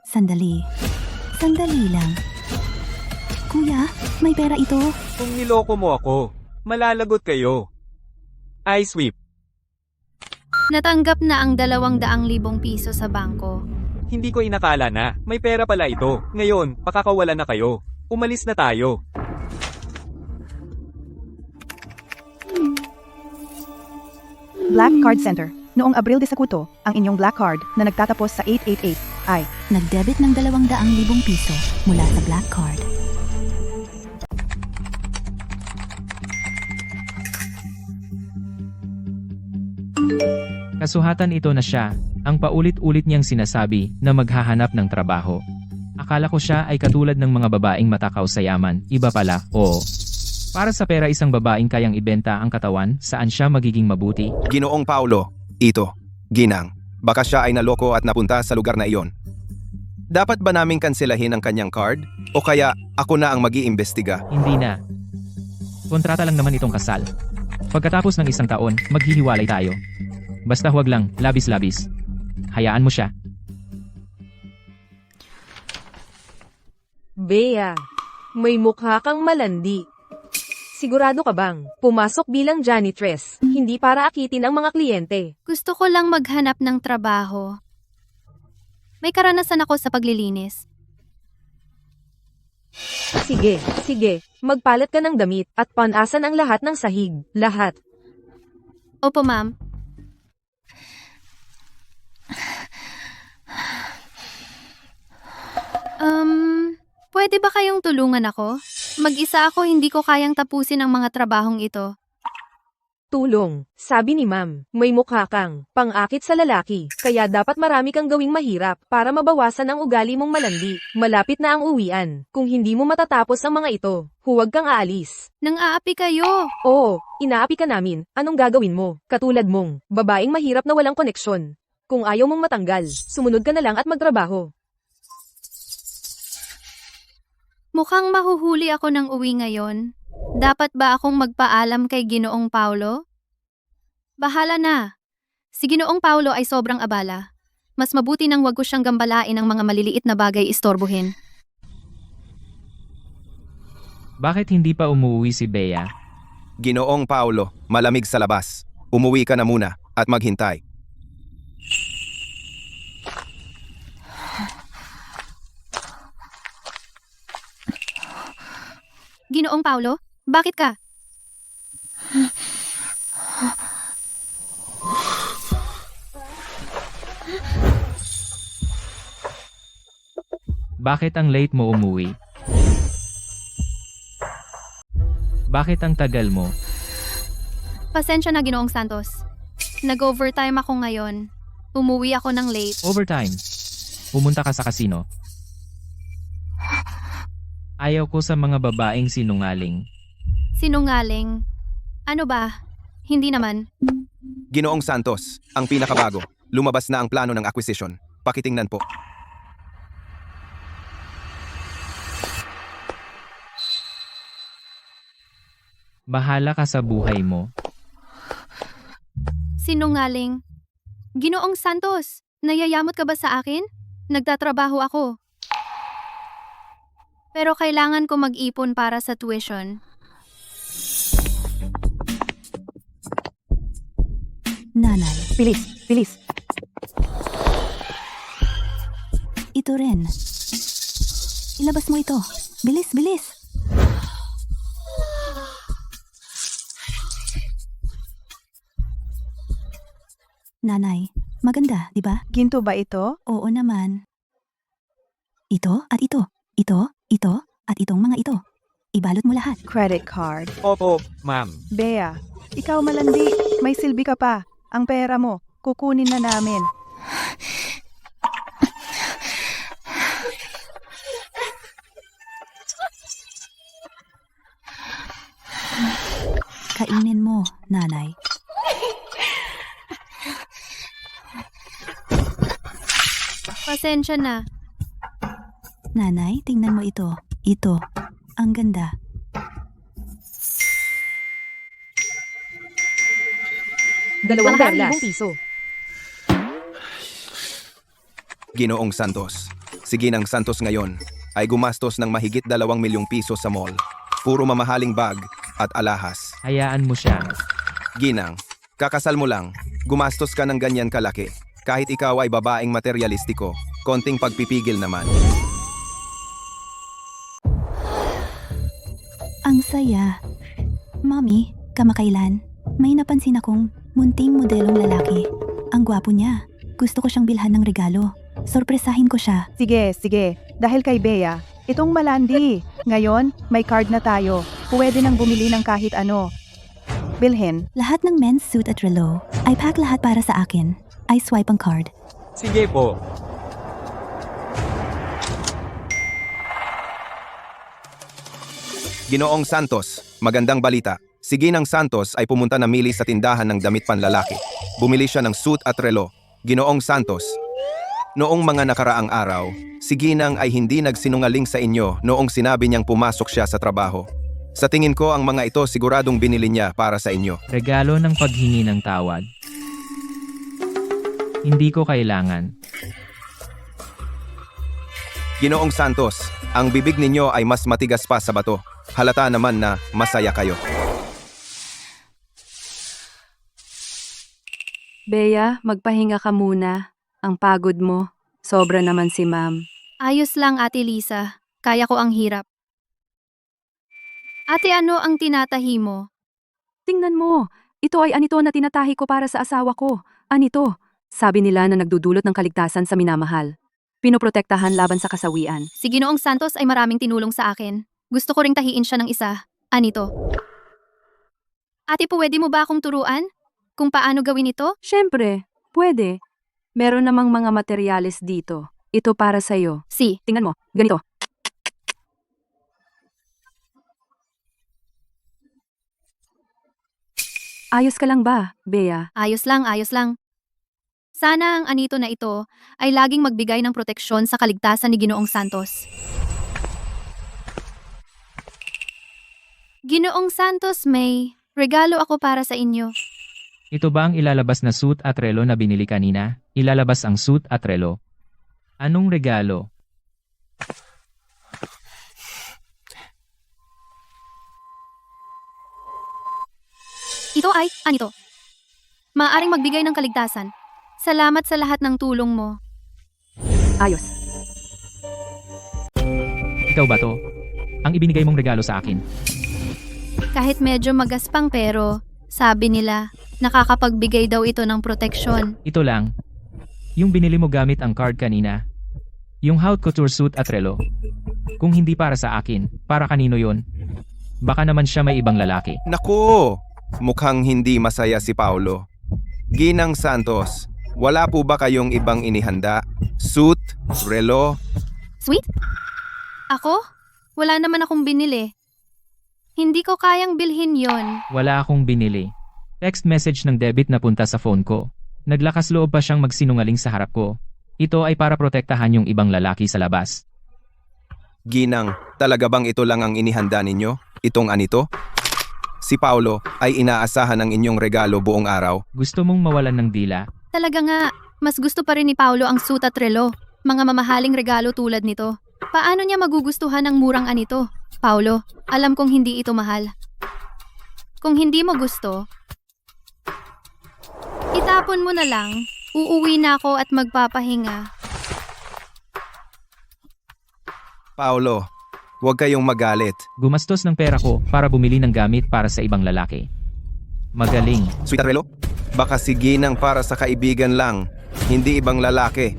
Sandali. Sandali lang. Kuya, may pera ito. Kung niloko mo ako, malalagot kayo. I sweep. Natanggap na ang 200,000 piso sa bangko. Hindi ko inakala na may pera pala ito. Ngayon, pakakawala na kayo. Umalis na tayo. Black Card Center. Noong Abril 10, ang inyong black card na nagtatapos sa 888 ay Nagdebit ng 200,000 piso mula sa black card. Kasuhatan ito na siya, ang paulit-ulit niyang sinasabi na maghahanap ng trabaho. Akala ko siya ay katulad ng mga babaeng matakaw sa yaman, iba pala, oo. Para sa pera isang babaeng kayang ibenta ang katawan, saan siya magiging mabuti? Ginoong Paulo, ito, Ginang, baka siya ay naloko at napunta sa lugar na iyon. Dapat ba naming kanselahin ang kanyang card? O kaya ako na ang mag-iimbestiga? Hindi na. Kontrata lang naman itong kasal. Pagkatapos ng 1 taon, maghihiwalay tayo. Basta huwag lang, labis-labis. Hayaan mo siya. Bea, may mukha kang malandi. Sigurado ka bang pumasok bilang janitress, hindi para akitin ang mga kliyente? Gusto ko lang maghanap ng trabaho. May karanasan ako sa paglilinis. Sige, magpalit ka ng damit at panasan ang lahat ng sahig, lahat. Opo, ma'am. Pwede ba kayong tulungan ako? Mag-isa ako, hindi ko kayang tapusin ang mga trabahong ito. Tulong, sabi ni ma'am, may mukha kang pang-akit sa lalaki, kaya dapat marami kang gawing mahirap para mabawasan ang ugali mong malandi. Malapit na ang uwian. Kung hindi mo matatapos ang mga ito, huwag kang aalis. Nang aapi kayo. Oo, inaapi ka namin. Anong gagawin mo? Katulad mong, babaeng mahirap na walang koneksyon. Kung ayaw mong matanggal, sumunod ka na lang at magtrabaho. Mukhang mahuhuli ako ng uwi ngayon. Dapat ba akong magpaalam kay Ginoong Paulo? Bahala na. Si Ginoong Paulo ay sobrang abala. Mas mabuti nang wag ko siyang gambalain ng mga maliliit na bagay istorbohin. Bakit hindi pa umuwi si Bea? Ginoong Paulo, malamig sa labas. Umuwi ka na muna at maghintay. Ginoong Paulo, bakit ka? Bakit ang late mo umuwi? Bakit ang tagal mo? Pasensya na, Ginoong Santos. Nag-overtime ako ngayon. Umuwi ako ng late. Overtime. Pumunta ka sa kasino. Ayaw ko sa mga babaeng sinungaling. Sinungaling. Ano ba? Hindi naman. Ginoong Santos, ang pinakabago. Lumabas na ang plano ng acquisition. Pakitingnan po. Bahala ka sa buhay mo. Sinungaling. Ginoong Santos, nayayamot ka ba sa akin? Nagtatrabaho ako. Pero kailangan ko mag-ipon para sa tuition. Nanay, Bilis. ito rin. Ilabas mo ito. Bilis. Nanay, maganda, di ba? Ginto ba ito? Oo naman. Ito at ito. Ito at itong mga ito. Ibalot mo lahat. Credit card. Opo, ma'am. Bea, ikaw malandi. May silbi ka pa. Ang pera mo, kukunin na namin. Kainin mo, nanay. Pasensya na. Nanay, tingnan mo ito. Ito. Ang ganda. ₱2,000. Ginoong Santos. Si Ginang Santos ngayon ay gumastos ng mahigit 2 milyong piso sa mall. Puro mamahaling bag at alahas. Hayaan mo siya. Ginang, kakasal mo lang. Gumastos ka ng ganyan kalaki. Kahit ikaw ay babaeng materialistiko, konting pagpipigil naman. Ang saya. Mommy, kamakailan, may napansin akong munting modelong lalaki. Ang gwapo niya. Gusto ko siyang bilhan ng regalo. Sorpresahin ko siya. Sige. Dahil kay Bea, itong malandi. Ngayon, may card na tayo. Pwede nang bumili ng kahit ano. bilhin. Lahat ng men's suit at relo, I pack lahat para sa akin. I swipe ang card. Sige po. Ginoong Santos, magandang balita. Si Ginang Santos ay pumunta na mili sa tindahan ng damit panlalaki. Bumili siya ng suit at relo. Ginoong Santos, noong mga nakaraang araw, si Ginang ay hindi nagsinungaling sa inyo noong sinabi niyang pumasok siya sa trabaho. Sa tingin ko ang mga ito siguradong binili niya para sa inyo. Regalo ng paghingi ng tawad. Hindi ko kailangan. Ginoong Santos, ang bibig ninyo ay mas matigas pa sa bato. Halata naman na masaya kayo. Bea, magpahinga ka muna. Ang pagod mo. Sobra naman si ma'am. Ayos lang, Ate Lisa. Kaya ko ang hirap. Ate, ano ang tinatahi mo? Tingnan mo. Ito ay anito na tinatahi ko para sa asawa ko. Anito. Sabi nila na nagdudulot ng kaligtasan sa minamahal. Pinoprotektahan laban sa kasawian. Si Ginoong Santos ay maraming tinulong sa akin. Gusto ko ring tahiin siya ng isa. Anito. Ate, pwede mo ba akong turuan? Kung paano gawin ito? Siyempre, pwede. Meron namang mga materyales dito. Ito para sa'yo. Si. Tingnan mo, ganito. Ayos ka lang ba, Bea? Ayos lang, ayos lang. Sana ang anito na ito ay laging magbigay ng proteksyon sa kaligtasan ni Ginoong Santos. Ginoong Santos, may regalo ako para sa inyo. Ito ba ang ilalabas na suit at relo na binili kanina? Ilalabas ang suit at relo. Anong regalo? Ito ay, anito. Maaaring magbigay ng kaligtasan. Salamat sa lahat ng tulong mo. Ayos. Ikaw ba to? Ang ibinigay mong regalo sa akin. Kahit medyo magaspang pero, sabi nila, nakakapagbigay daw ito ng proteksyon. Ito lang. Yung binili mo gamit ang card kanina. Yung haute couture suit at relo. Kung hindi para sa akin, para kanino yon? Baka naman siya may ibang lalaki. Naku! Mukhang hindi masaya si Paulo. Ginang Santos, wala po ba kayong ibang inihanda? Suit? Relo? Sweet? Ako? Wala naman akong binili. Hindi ko kayang bilhin yon. Wala akong binili. Text message ng debit na punta sa phone ko. Naglakas loob pa siyang magsinungaling sa harap ko. Ito ay para protektahan yung ibang lalaki sa labas. Ginang, talaga bang ito lang ang inihanda ninyo? Itong anito? Si Paulo ay inaasahan ng inyong regalo buong araw. Gusto mong mawalan ng dila? Talaga nga, mas gusto pa rin ni Paulo ang suit at relo. Mga mamahaling regalo tulad nito. Paano niya magugustuhan ang murang anito? Paulo, alam kong hindi ito mahal. Kung hindi mo gusto, itapon mo na lang. Uuwi na ako at magpapahinga. Paulo, huwag kayong magalit. Gumastos ng pera ko para bumili ng gamit para sa ibang lalaki. Magaling. Suit at relo? Baka si Ginang para sa kaibigan lang, hindi ibang lalaki.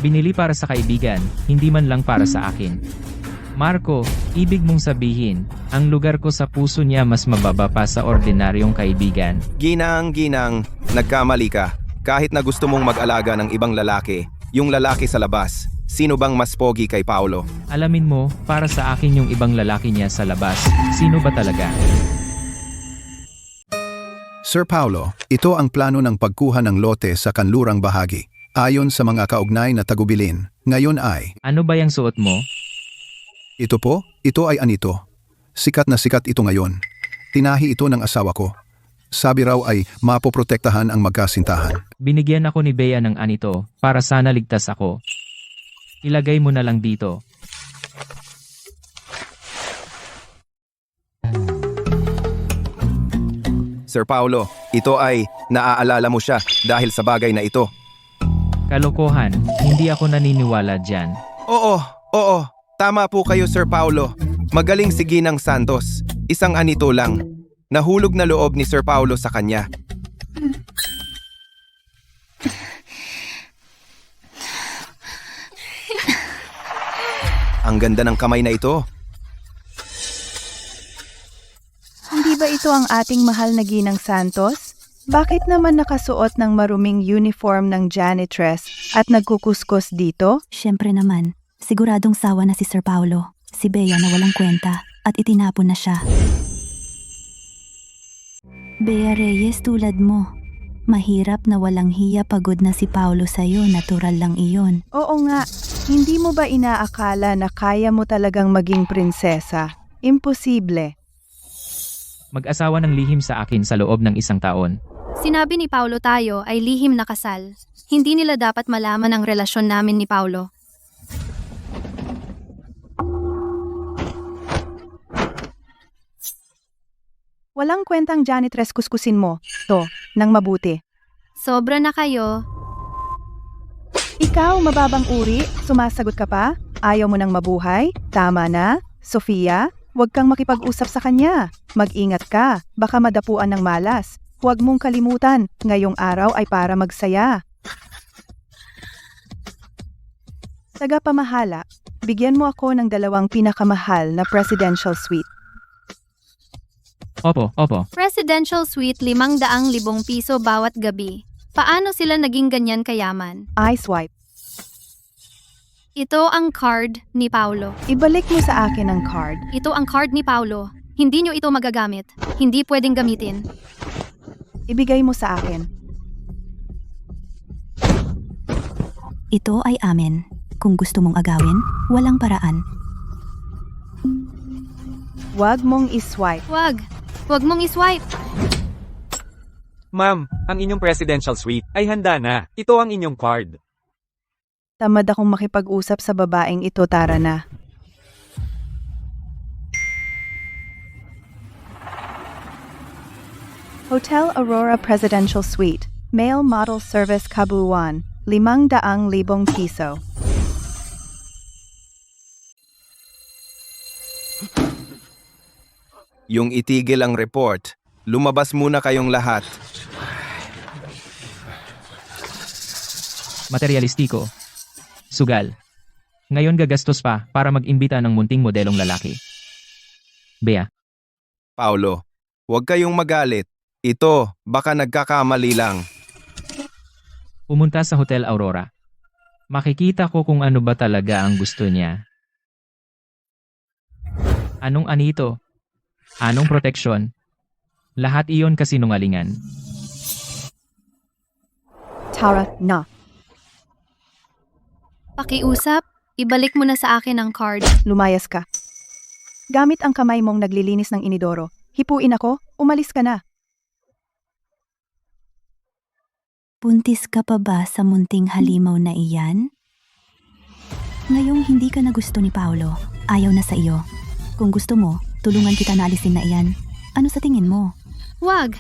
Binili para sa kaibigan, hindi man lang para sa akin. Marco, ibig mong sabihin, ang lugar ko sa puso niya mas mababa pa sa ordinaryong kaibigan. Ginang, nagkamali ka. Kahit na gusto mong mag-alaga ng ibang lalaki, yung lalaki sa labas, sino bang mas pogi kay Paulo? Alamin mo, para sa akin yung ibang lalaki niya sa labas, sino ba talaga? Sir Paulo, ito ang plano ng pagkuha ng lote sa kanlurang bahagi. Ayon sa mga kaugnay na tagubilin, ngayon ay... Ano ba yung suot mo? Ito po, ito ay anito. Sikat na sikat ito ngayon. Tinahi ito ng asawa ko. Sabi raw ay mapoprotektahan ang magkasintahan. Binigyan ako ni Bea ng anito, para sana ligtas ako. Ilagay mo na lang dito. Sir Paulo, ito ay naaalala mo siya dahil sa bagay na ito. Kalokohan, hindi ako naniniwala dyan. Oo, tama po kayo Sir Paulo. Magaling si Ginang Santos. Isang anito lang. Nahulog na loob ni Sir Paulo sa kanya. Ang ganda ng kamay na ito. Hindi Hindi ba ito ang ating mahal na Ginang Santos? Bakit naman nakasuot ng maruming uniform ng janitress at nagkukuskus dito? Siyempre naman, siguradong sawa na si Sir Paulo. Si Bea na walang kwenta at itinapon na siya. Bea Reyes, tulad mo. Mahirap na walang hiya, pagod na si Paulo sa'yo, natural lang iyon. Oo nga, hindi mo ba inaakala na kaya mo talagang maging prinsesa? Imposible. Mag-asawa ng lihim sa akin sa loob ng 1 taon. Sinabi ni Paulo tayo ay lihim na kasal. Hindi nila dapat malaman ang relasyon namin ni Paulo. Walang kwentang janitress, kuskusin mo to nang mabuti. Sobra na kayo. Ikaw, mababang uri, sumasagot ka pa? Ayaw mo nang mabuhay? Tama na. Sofia, huwag kang makipag-usap sa kanya. Mag-ingat ka, baka madapuan ng malas. Huwag mong kalimutan, ngayong araw ay para magsaya. Tagapamahala, bigyan mo ako ng 2 pinakamahal na presidential suite. Opo. Presidential suite, 500,000 piso bawat gabi. Paano sila naging ganyan kayaman? I swipe. Ito ang card ni Paulo. Ibalik mo sa akin ang card. Ito ang card ni Paulo. Hindi nyo ito magagamit. Hindi pwedeng gamitin. Ibigay mo sa akin. Ito ay amin. Kung gusto mong agawin, walang paraan. Huwag mong iswipe. Huwag mong iswipe. Ma'am, ang inyong presidential suite ay handa na. Ito ang inyong card. Tamad akong makipag-usap sa babaeng ito, tara na. Hotel Aurora Presidential Suite, Male Model Service Kabuuan, 500,000 piso. Yung itigil ang report, lumabas muna kayong lahat. Materialistiko. Sugal. Ngayon gagastos pa para mag-imbita ng munting modelong lalaki. Bea. Paulo, huwag kayong magalit. Ito, baka nagkakamali lang. Pumunta sa Hotel Aurora. Makikita ko kung ano ba talaga ang gusto niya. Anong anito? Anong proteksyon? Lahat iyon kasinungalingan. Tara na. Pakiusap, ibalik mo na sa akin ang card. Lumayas ka. Gamit ang kamay mong naglilinis ng inidoro. Hipuin ako, umalis ka na. Buntis ka pa ba sa munting halimaw na iyan? Ngayong hindi ka na gusto ni Paulo, ayaw na sa iyo. Kung gusto mo, tulungan kita na alisin na iyan. Ano sa tingin mo? Wag.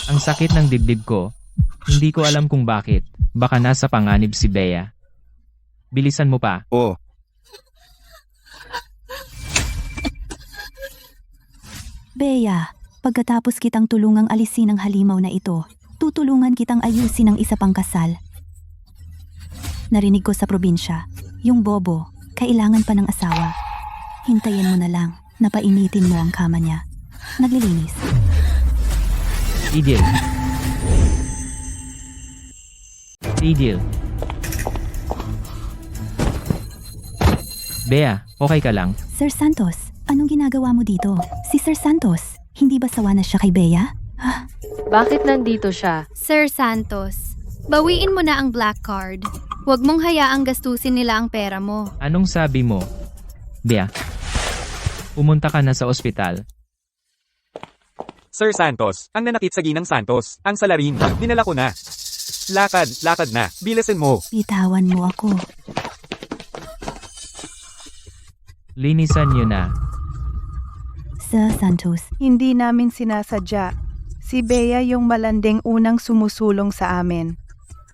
Ang sakit ng dibdib ko. Hindi ko alam kung bakit. Baka nasa panganib si Bea. Bilisan mo pa. Oh, Bea, pagkatapos kitang tulungang alisin ang halimaw na ito, tutulungan kitang ayusin ang isa pang kasal. Narinig ko sa probinsya, yung bobo, kailangan pa ng asawa. Hintayin mo na lang, napainitin mo ang kama niya. Naglilinis. Tigil. Tigil. Bea, okay ka lang? Sir Santos, anong ginagawa mo dito? Si Sir Santos, hindi ba sawa na siya kay Bea? Bakit nandito siya? Sir Santos, bawiin mo na ang black card. Huwag mong hayaang gastusin nila ang pera mo. Anong sabi mo? Bea, pumunta ka na sa ospital. Sir Santos, ang nanakit sa Ginang Santos, ang salarin, dinala ko na. Lakad na, bilisin mo. Bitawan mo ako. Linisan niyo na. Sir Santos, Hindi namin sinasadya. Si Bea yung malanding unang sumusulong sa amin.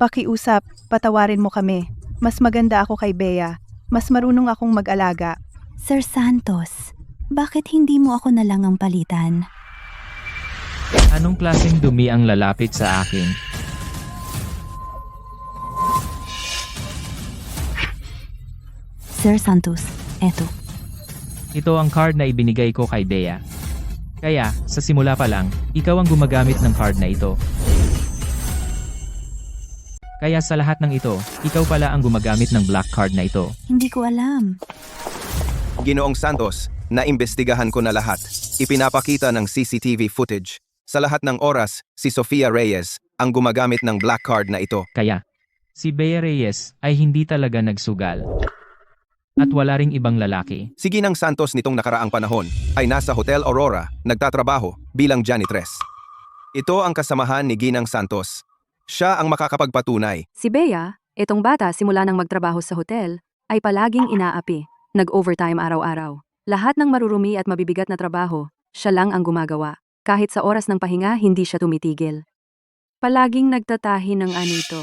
Pakiusap, patawarin mo kami. Mas maganda ako kay Bea. Mas marunong akong mag-alaga. Sir Santos, bakit hindi mo ako na lang ang palitan? Anong klaseng dumi ang lalapit sa akin? Sir Santos, eto. Ito ang card na ibinigay ko kay Bea. Kaya, sa simula pa lang, ikaw ang gumagamit ng card na ito. Kaya sa lahat ng ito, ikaw pala ang gumagamit ng black card na ito. Hindi ko alam. Ginoong Santos, naimbestigahan ko na lahat. Ipinapakita ng CCTV footage. Sa lahat ng oras, si Sofia Reyes ang gumagamit ng black card na ito. Kaya, si Bea Reyes ay hindi talaga nagsugal. At wala ring ibang lalaki. Si Ginang Santos nitong nakaraang panahon ay nasa Hotel Aurora, nagtatrabaho bilang janitress. Ito ang kasamahan ni Ginang Santos. Siya ang makakapagpatunay. Si Bea, itong bata simula nang magtrabaho sa hotel, ay palaging inaapi, nag-overtime araw-araw. Lahat ng marurumi at mabibigat na trabaho, siya lang ang gumagawa. Kahit sa oras ng pahinga, hindi siya tumitigil. Palaging nagtatahi ng anito.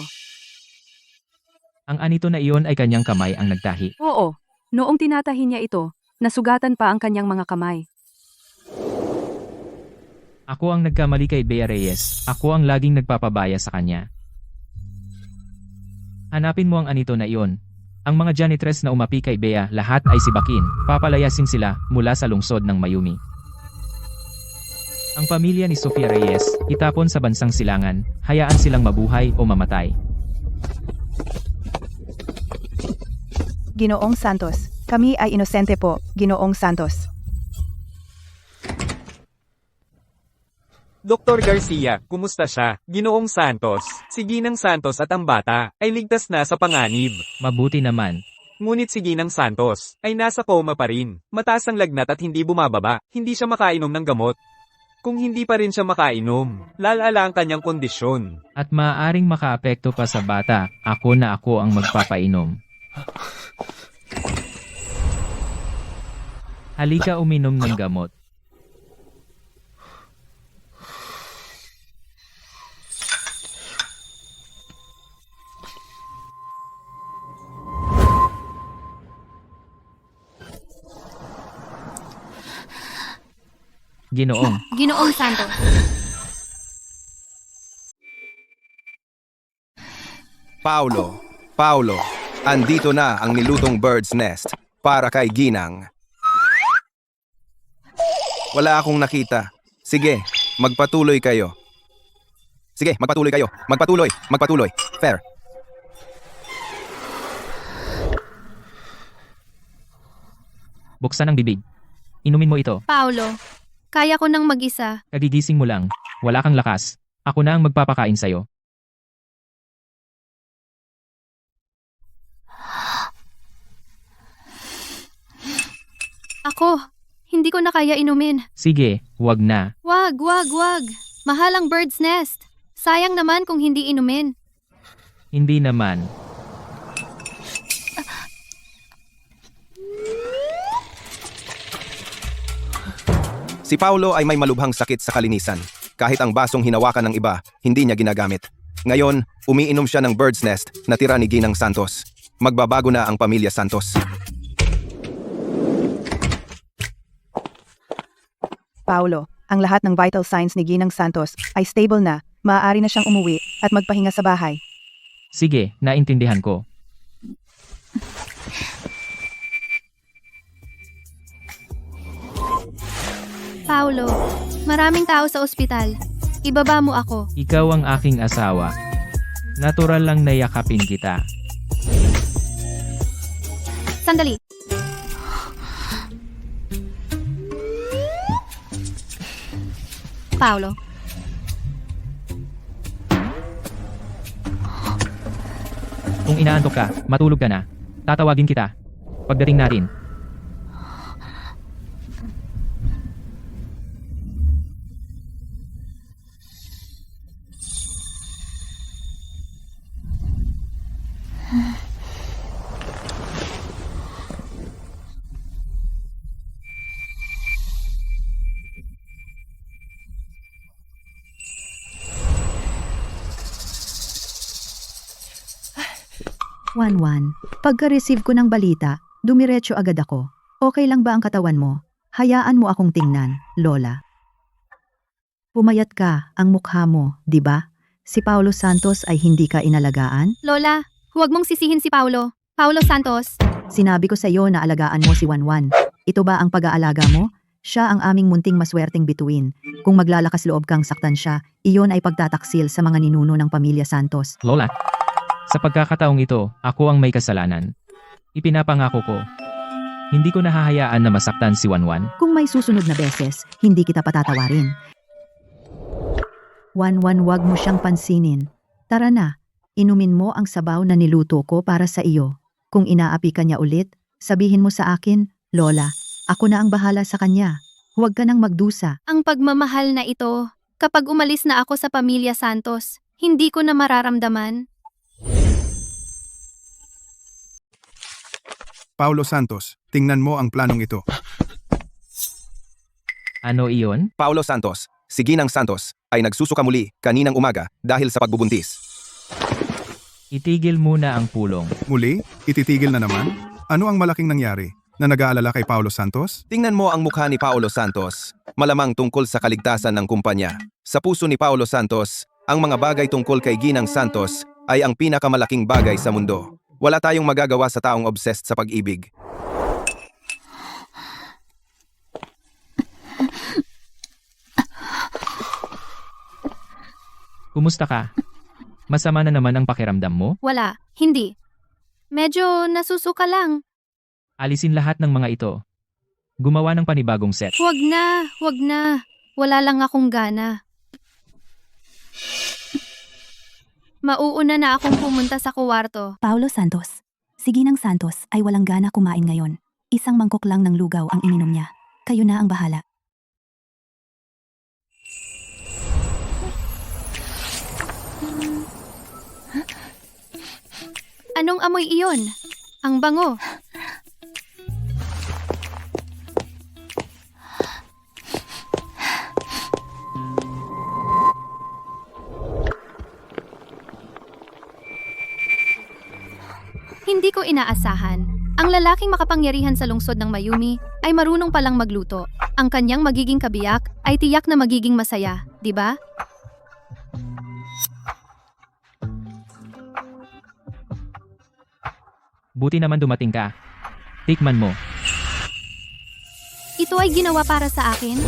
Ang anito na iyon ay kanyang kamay ang nagtahi. Oo, noong tinatahi niya ito, nasugatan pa ang kanyang mga kamay. Ako ang nagkamali kay Bea Reyes. Ako ang laging nagpapabaya sa kanya. Hanapin mo ang anito na iyon. Ang mga janitress na umapi kay Bea, lahat ay sibakin. Papalayasin sila mula sa lungsod ng Mayumi. Ang pamilya ni Sofia Reyes, itapon sa bansang silangan, hayaan silang mabuhay o mamatay. Ginoong Santos, kami ay inosente po, Ginoong Santos. Dr. Garcia, kumusta siya? Ginoong Santos, si Ginang Santos at ang bata ay ligtas na sa panganib. Mabuti naman. Ngunit si Ginang Santos ay nasa coma pa rin. Mataas ang lagnat at hindi bumababa. Hindi siya makainom ng gamot. Kung hindi pa rin siya makainom, lalala ang kanyang kondisyon. At maaaring makaapekto pa sa bata, ako ang magpapainom. Halika uminom ng gamot. Ginoong Santos. Paulo, andito na ang nilutong bird's nest para kay Ginang. Wala akong nakita. Sige, magpatuloy kayo. Magpatuloy. Fair. Buksan ang bibig. Inumin mo ito. Paulo, kaya ko nang mag-isa. Kagigising mo lang. Wala kang lakas. Ako na ang magpapakain sa'yo. Ako, hindi ko na kaya inumin. Sige, wag na. Wag. Mahal ang bird's nest. Sayang naman kung hindi inumin. Hindi naman. Si Paulo ay may malubhang sakit sa kalinisan. Kahit ang basong hinawakan ng iba, hindi niya ginagamit. Ngayon, umiinom siya ng bird's nest na tira ni Ginang Santos. Magbabago na ang pamilya Santos. Paulo, ang lahat ng vital signs ni Ginang Santos ay stable na, maaari na siyang umuwi at magpahinga sa bahay. Sige, naintindihan ko. Paulo, maraming tao sa ospital. Ibaba mo ako. Ikaw ang aking asawa. Natural lang na yakapin kita. Sandali. Paulo. Kung inaantok ka, matulog ka na. Tatawagin kita. Pagdating natin. Wanwan, pagka-receive ko ng balita, dumiretso agad ako. Okay lang ba ang katawan mo? Hayaan mo akong tingnan, Lola. Pumayat ka, ang mukha mo, di ba? Si Paulo Santos ay hindi ka inalagaan? Lola, huwag mong sisihin si Paulo. Paulo Santos, Sinabi ko sa iyo na alagaan mo si Wanwan. Ito ba ang pag-aalaga mo? Siya ang aming munting maswerteng bituin. Kung maglalakas loob kang saktan siya, iyon ay pagtataksil sa mga ninuno ng pamilya Santos. Lola, sa pagkakataong ito, ako ang may kasalanan. Ipinapangako ko. Hindi ko nahahayaan na masaktan si Wanwan. Kung may susunod na beses, hindi kita patatawarin. Wanwan, wag mo siyang pansinin. Tara na, inumin mo ang sabaw na niluto ko para sa iyo. Kung inaapi ka niya ulit, sabihin mo sa akin, Lola, ako na ang bahala sa kanya. Huwag ka nang magdusa. Ang pagmamahal na ito, kapag umalis na ako sa pamilya Santos, hindi ko na mararamdaman. Paulo Santos, tingnan mo ang planong ito. Ano iyon? Paulo Santos, si Ginang Santos, ay nagsusuka muli kaninang umaga dahil sa pagbubuntis. Itigil muna ang pulong. Muli, ititigil na naman? Ano ang malaking nangyari na nag-aalala kay Paulo Santos? Tingnan mo ang mukha ni Paulo Santos, malamang tungkol sa kaligtasan ng kumpanya. Sa puso ni Paulo Santos, ang mga bagay tungkol kay Ginang Santos ay ang pinakamalaking bagay sa mundo. Wala tayong magagawa sa taong obsessed sa pag-ibig. Kumusta ka? Masama na naman ang pakiramdam mo? Wala, hindi. Medyo nasusuka lang. Alisin lahat ng mga ito. Gumawa ng panibagong set. Huwag na, huwag na. Wala lang akong gana. Mauuna na akong pumunta sa kuwarto. Paulo Santos, si Ginang Santos ay walang gana kumain ngayon. Isang mangkok lang ng lugaw ang ininom niya. Kayo na ang bahala. Anong amoy iyon? Ang bango. Hindi ko inaasahan. Ang lalaking makapangyarihan sa lungsod ng Mayumi ay marunong palang magluto. Ang kanyang magiging kabiyak ay tiyak na magiging masaya, di ba? Buti naman dumating ka. Tikman mo. Ito ay ginawa para sa akin?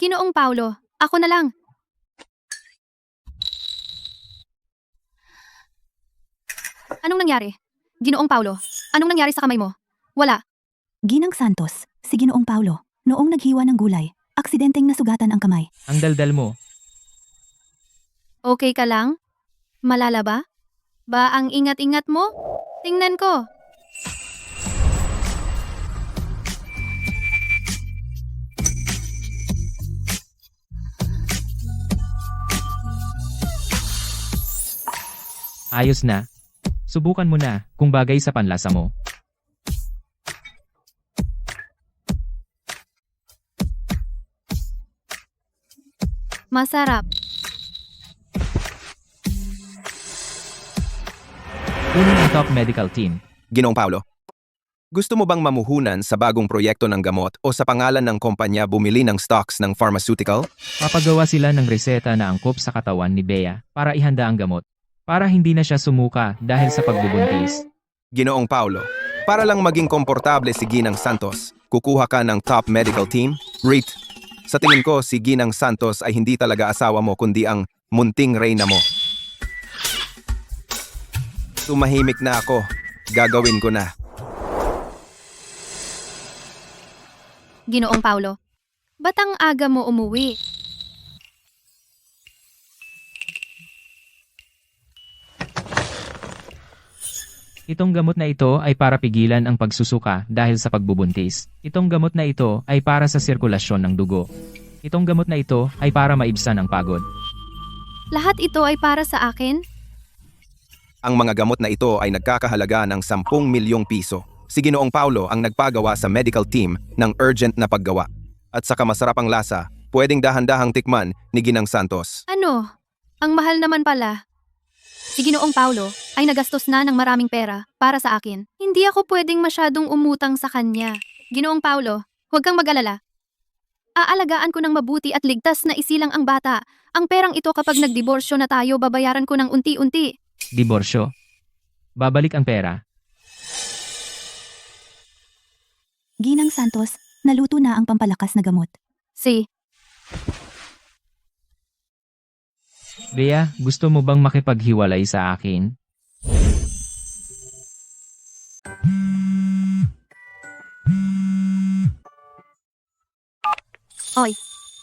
Ginoong Paulo, ako na lang. Anong nangyari? Ginoong Paulo, anong nangyari sa kamay mo? Wala. Ginang Santos, si Ginoong Paulo, noong naghiwa ng gulay, aksidenteng nasugatan ang kamay. Ang daldal mo. Okay ka lang? Malala ba? Ba ang ingat-ingat mo? Tingnan ko. Ayos na. Subukan mo na kung bagay sa panlasa mo. Masarap. Kunin ang top medical team. Ginoong Paulo, gusto mo bang mamuhunan sa bagong proyekto ng gamot o sa pangalan ng kumpanya bumili ng stocks ng pharmaceutical? Papagawa sila ng reseta na angkop sa katawan ni Bea para ihanda ang gamot. Para hindi na siya sumuka dahil sa pagbubuntis. Ginoong Paulo, para lang maging komportable si Ginang Santos, kukuha ka ng top medical team? Rate. Sa tingin ko, si Ginang Santos ay hindi talaga asawa mo kundi ang munting reyna mo. Tumahimik na ako. Gagawin ko na. Ginoong Paulo, ba't ang aga mo umuwi? Itong gamot na ito ay para pigilan ang pagsusuka dahil sa pagbubuntis. Itong gamot na ito ay para sa sirkulasyon ng dugo. Itong gamot na ito ay para maibsan ang pagod. Lahat ito ay para sa akin? Ang mga gamot na ito ay nagkakahalaga ng 10 milyong piso. Si Ginoong Paulo ang nagpagawa sa medical team ng urgent na paggawa. At sa kamasarapang lasa, pwedeng dahan-dahang tikman ni Ginang Santos. Ano? Ang mahal naman pala. Si Ginoong Paulo ay nagastos na ng maraming pera para sa akin. Hindi ako pwedeng masyadong umutang sa kanya. Ginoong Paulo, huwag kang mag-alala. Aalagaan ko ng mabuti at ligtas na isilang ang bata. Ang perang ito kapag nagdiborsyo na tayo babayaran ko ng unti-unti. Diborsyo. Babalik ang pera. Ginang Santos, naluto na ang pampalakas na gamot. Si, Bea, gusto mo bang makipaghiwalay sa akin? Oy,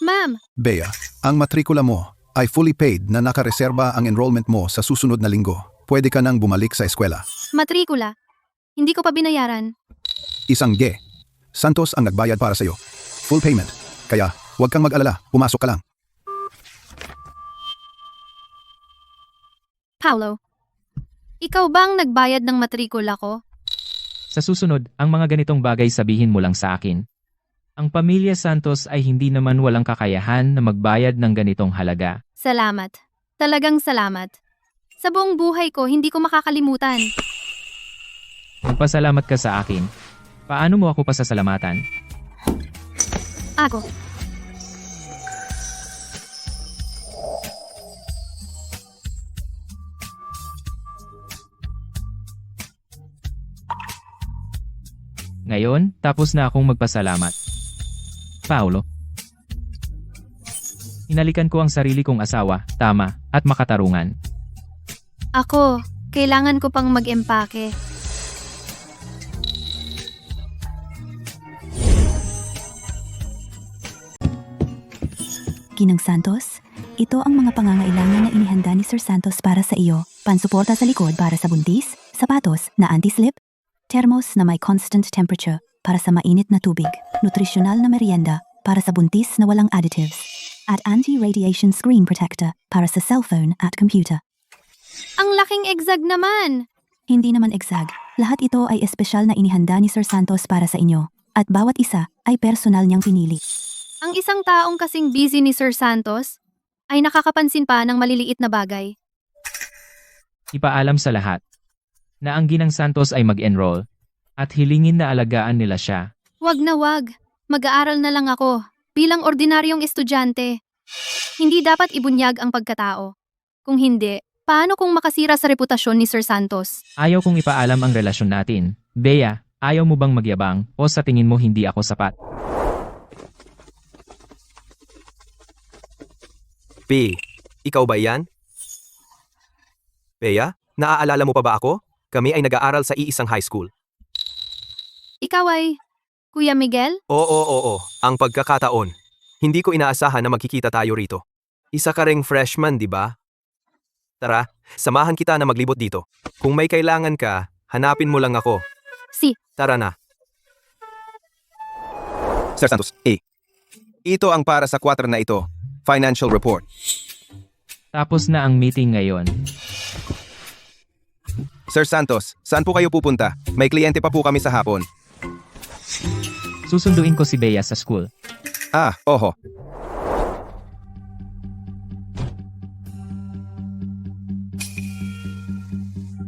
ma'am, Bea, ang matrikula mo ay fully paid na nakareserba ang enrollment mo sa susunod na linggo. Pwede ka nang bumalik sa eskwela. matrikula. Hindi ko pa binayaran. Isang G. Santos ang nagbayad para sa'yo. Full payment. Kaya, huwag kang mag-alala. Pumasok ka lang. Paolo, ikaw bang nagbayad ng matrikula ko? Sa susunod, ang mga ganitong bagay sabihin mo lang sa akin. Ang pamilya Santos ay hindi naman walang kakayahan na magbayad ng ganitong halaga. Salamat. Talagang salamat. Sa buong buhay ko, hindi ko makakalimutan. Magpasalamat ka sa akin. Paano mo ako pasasalamatan? Ako. Ngayon, tapos na akong magpasalamat. Paolo. Inalikan ko ang sarili kong asawa, tama, at makatarungan. Ako, kailangan ko pang mag-empake. Ginang Santos, ito ang mga pangangailangan na inihanda ni Sir Santos para sa iyo. Pansuporta sa likod para sa buntis, sapatos na anti-slip, thermos na may constant temperature para sa mainit na tubig, nutrisyonal na merienda para sa buntis na walang additives, at anti-radiation screen protector para sa cellphone at computer. Ang laking exag naman! Hindi naman exag, lahat ito ay espesyal na inihanda ni Sir Santos para sa inyo, at bawat isa ay personal niyang pinili. Ang isang taong kasing busy ni Sir Santos ay nakakapansin pa ng maliliit na bagay. Ipaalam sa lahat na ang Ginang Santos ay mag-enroll at hilingin na alagaan nila siya. Wag na wag. Mag-aaral na lang ako bilang ordinaryong estudyante. Hindi dapat ibunyag ang pagkatao. Kung hindi, paano kung makasira sa reputasyon ni Sir Santos? Ayaw kong ipaalam ang relasyon natin. Bea, ayaw mo bang magyabang o sa tingin mo hindi ako sapat? P, ikaw ba yan? Bea, naaalala mo pa ba ako? Kami ay nag-aaral sa iisang high school. Ikaw ay Kuya Miguel? Oo, ang pagkakataon. Hindi ko inaasahan na magkikita tayo rito. Isa ka ring freshman, di ba? Tara, samahan kita na maglibot dito. Kung may kailangan ka, hanapin mo lang ako. Si, Tara na. Sir Santos, ito ang para sa quarter na ito. Financial report. Tapos na ang meeting ngayon. Sir Santos, saan po kayo pupunta? May kliyente pa po kami sa hapon. Susunduin ko si Bea sa school. Oho.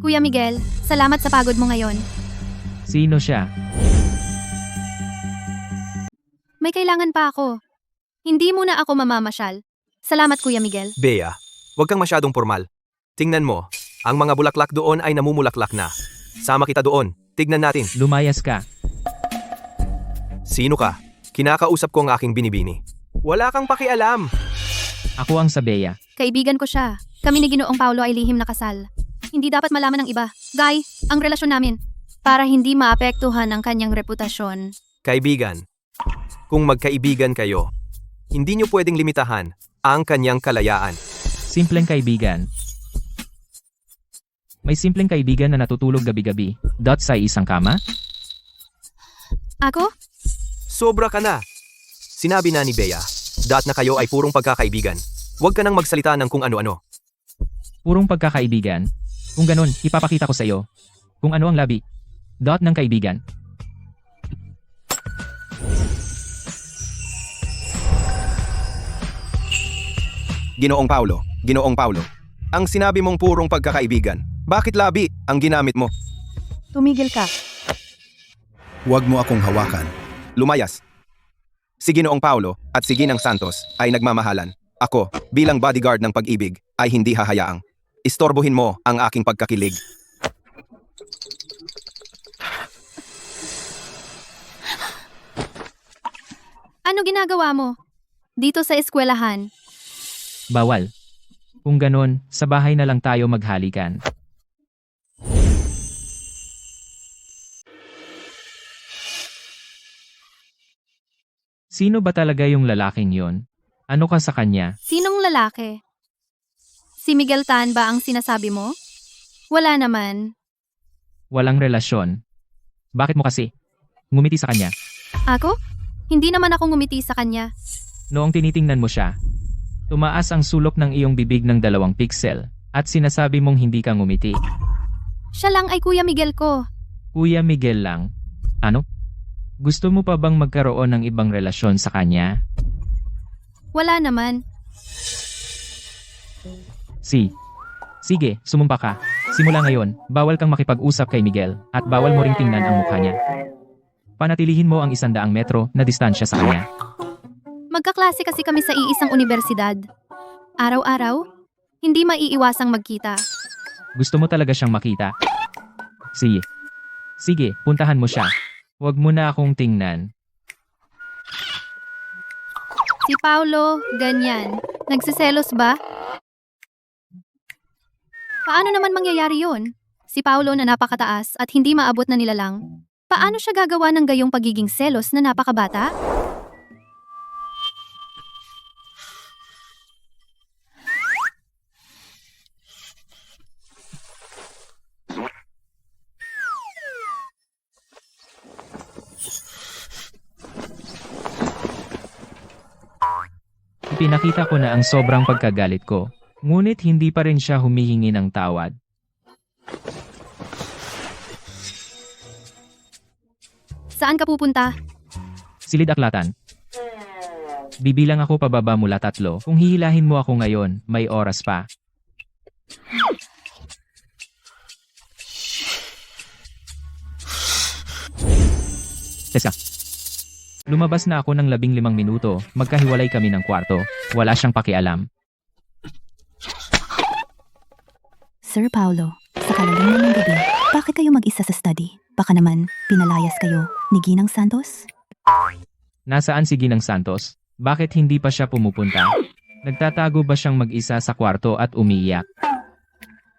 Kuya Miguel, salamat sa pagod mo ngayon. Sino siya? May kailangan pa ako. Hindi muna ako mamamasyal. Salamat Kuya Miguel. Bea, huwag kang masyadong formal. Tingnan mo, ang mga bulaklak doon ay namumulaklak na. Sama kita doon. Tignan natin. Lumayas ka. Sino ka? Kinakausap ko ang aking binibini. Wala kang pakialam. Ako ang sa Bea. Kaibigan ko siya. Kami ni Ginoong Paulo ay lihim na kasal. Hindi dapat malaman ng iba. Guy, ang relasyon namin. Para hindi maapektuhan ang kanyang reputasyon. Kaibigan, kung magkaibigan kayo, hindi nyo pwedeng limitahan ang kanyang kalayaan. Simpleng kaibigan. May simpleng kaibigan na natutulog gabi-gabi, sa isang kama? Ako? Sobra ka na. Sinabi na ni Bea, na kayo ay purong pagkakaibigan. Huwag ka nang magsalita ng kung ano-ano. Purong pagkakaibigan? Kung ganun, ipapakita ko sa iyo. Kung ano ang labi. Ng kaibigan. Ginoong Paulo, ang sinabi mong purong pagkakaibigan, bakit labi ang ginamit mo? Tumigil ka. Huwag mo akong hawakan. Lumayas. Si Ginoong Paulo at si Ginang Santos ay nagmamahalan. Ako, bilang bodyguard ng pag-ibig, ay hindi hahayaang istorbohin mo ang aking pagkakilig. Ano ginagawa mo? Dito sa eskwelahan. Bawal. Kung ganon, sa bahay na lang tayo maghalikan. Sino ba talaga yung lalaking yon? Ano ka sa kanya? Sinong lalaki? Si Miguel Tan ba ang sinasabi mo? Wala naman. Walang relasyon. Bakit mo kasi ngumiti sa kanya? Ako? Hindi naman ako ngumiti sa kanya. Noong tinitingnan mo siya, tumaas ang sulok ng iyong bibig ng 2 piksel at sinasabi mong hindi ka ngumiti. Siya lang ay Kuya Miguel ko. Kuya Miguel lang. Ano? Gusto mo pa bang magkaroon ng ibang relasyon sa kanya? Wala naman. Sige, sumumpa ka. Simula ngayon, bawal kang makipag-usap kay Miguel at bawal mo ring tingnan ang mukha niya. Panatilihin mo ang 100 metro na distansya sa kanya. Magkaklase kasi kami sa iisang universidad. Araw-araw, hindi maiiwasang magkita. Gusto mo talaga siyang makita? Sige, puntahan mo siya. Huwag mo na akong tingnan. Si Paulo, ganyan. Nagsiselos ba? Paano naman mangyayari yon? Si Paulo na napakataas at hindi maabot na nilalang. Paano siya gagawa ng gayong pagiging selos na napakabata? Ipinakita ko na ang sobrang pagkagalit ko. Ngunit hindi pa rin siya humihingi ng tawad. Saan ka pupunta? Silid aklatan. Bibilang ako pababa mula 3. Kung hihilahin mo ako ngayon, may oras pa. Teka. Lumabas na ako ng 15 minuto, magkahiwalay kami ng kwarto. Wala siyang pakialam. Sir Paulo, sa kalaliman ng gabi, bakit kayo mag-isa sa study? Baka naman, pinalayas kayo ni Ginang Santos? Nasaan si Ginang Santos? Bakit hindi pa siya pumupunta? Nagtatago ba siyang mag-isa sa kwarto at umiiyak?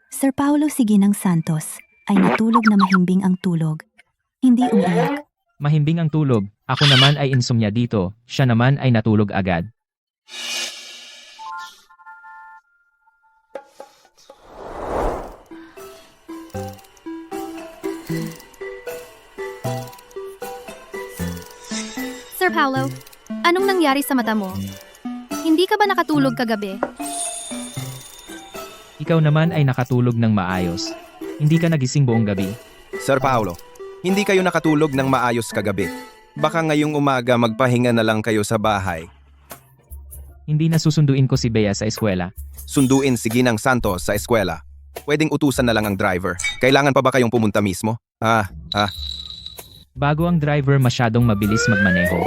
Sir Paulo, si Ginang Santos ay natulog na mahimbing ang tulog. Hindi umiyak. Mahimbing ang tulog, ako naman ay insomnia dito, siya naman ay natulog agad. Sir Paulo, anong nangyari sa mata mo? Hindi ka ba nakatulog kagabi? Ikaw naman ay nakatulog ng maayos. Hindi ka nagising buong gabi. Sir Paulo, hindi kayo nakatulog ng maayos kagabi. Baka ngayong umaga magpahinga na lang kayo sa bahay. Hindi na susunduin ko si Bea sa eskwela. Sunduin si Ginang Santos sa eskwela. Pwedeng utusan na lang ang driver. Kailangan pa ba kayong pumunta mismo? Bago ang driver masyadong mabilis magmaneho.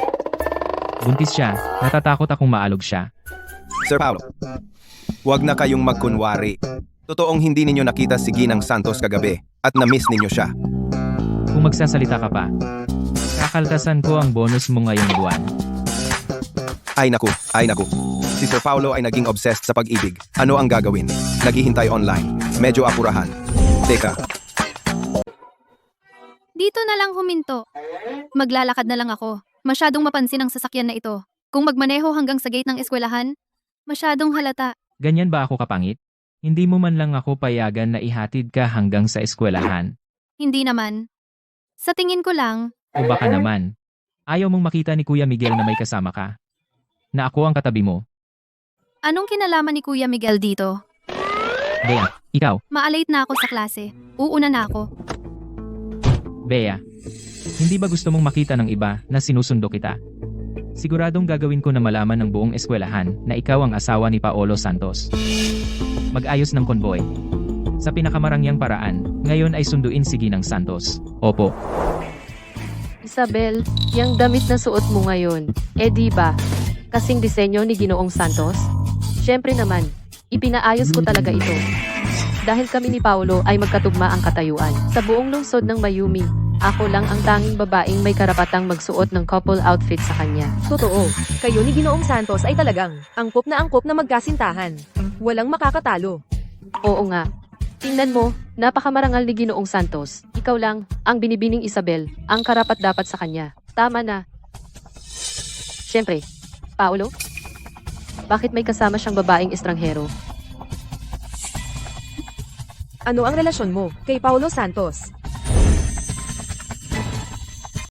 Buntis siya, natatakot akong maalog siya. Sir Paulo, huwag na kayong magkunwari. Totoong hindi ninyo nakita si Ginang Santos kagabi at na-miss ninyo siya. Kung magsasalita ka pa, kakaltasan ko ang bonus mo ngayong buwan. Ay naku. Si Sir Paulo ay naging obsessed sa pag-ibig. Ano ang gagawin? Naghihintay online. Medyo apurahan. Teka, Dito na lang huminto. Maglalakad na lang ako. Masyadong mapansin ang sasakyan na ito. Kung magmaneho hanggang sa gate ng eskwelahan, masyadong halata. Ganyan ba ako kapangit? Hindi mo man lang ako payagan na ihatid ka hanggang sa eskwelahan. Hindi naman. Sa tingin ko lang, O baka naman, ayaw mong makita ni Kuya Miguel na may kasama ka. Na ako ang katabi mo. anong kinalaman ni Kuya Miguel dito? Bea, ikaw. Ma-late na ako sa klase. Uuna na ako. Bea, hindi ba gusto mong makita ng iba na sinusundo kita? Siguradong gagawin ko na malaman ng buong eskwelahan na ikaw ang asawa ni Paolo Santos. Mag-ayos ng konvoy. Sa pinakamarangyang paraan, ngayon ay sunduin si Ginang Santos. Opo. Isabel, yung damit na suot mo ngayon, di ba? Kasing disenyo ni Ginoong Santos? Siyempre naman, ipinaayos ko talaga ito. Dahil kami ni Paulo ay magkatugma ang katayuan. Sa buong lungsod ng Mayumi, ako lang ang tanging babaeng may karapatang magsuot ng couple outfit sa kanya. Totoo, kayo ni Ginoong Santos ay talagang angkop na magkasintahan. Walang makakatalo. Oo nga. Tingnan mo, napakamarangal ni Ginoong Santos. Ikaw lang, ang binibining Isabel, ang karapat-dapat sa kanya. Tama na. Siyempre, Paulo? Bakit may kasama siyang babaeng estranghero? Ano ang relasyon mo kay Paulo Santos?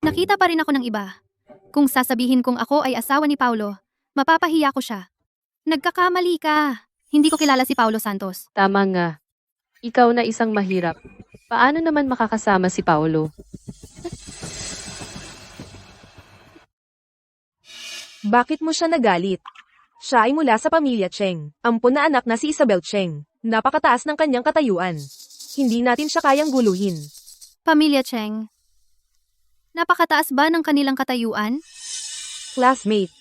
Nakita pa rin ako ng iba. Kung sasabihin kong ako ay asawa ni Paulo, mapapahiya ko siya. Nagkakamali ka. Hindi ko kilala si Paulo Santos. Tama nga. Ikaw na isang mahirap. Paano naman makakasama si Paulo? Bakit mo siya nagalit? Siya ay mula sa pamilya Cheng. Ampon na anak na si Isabel Cheng. Napakataas ng kanyang katayuan. Hindi natin siya kayang guluhin. Pamilya Cheng. Napakataas ba ng kanilang katayuan? Classmate.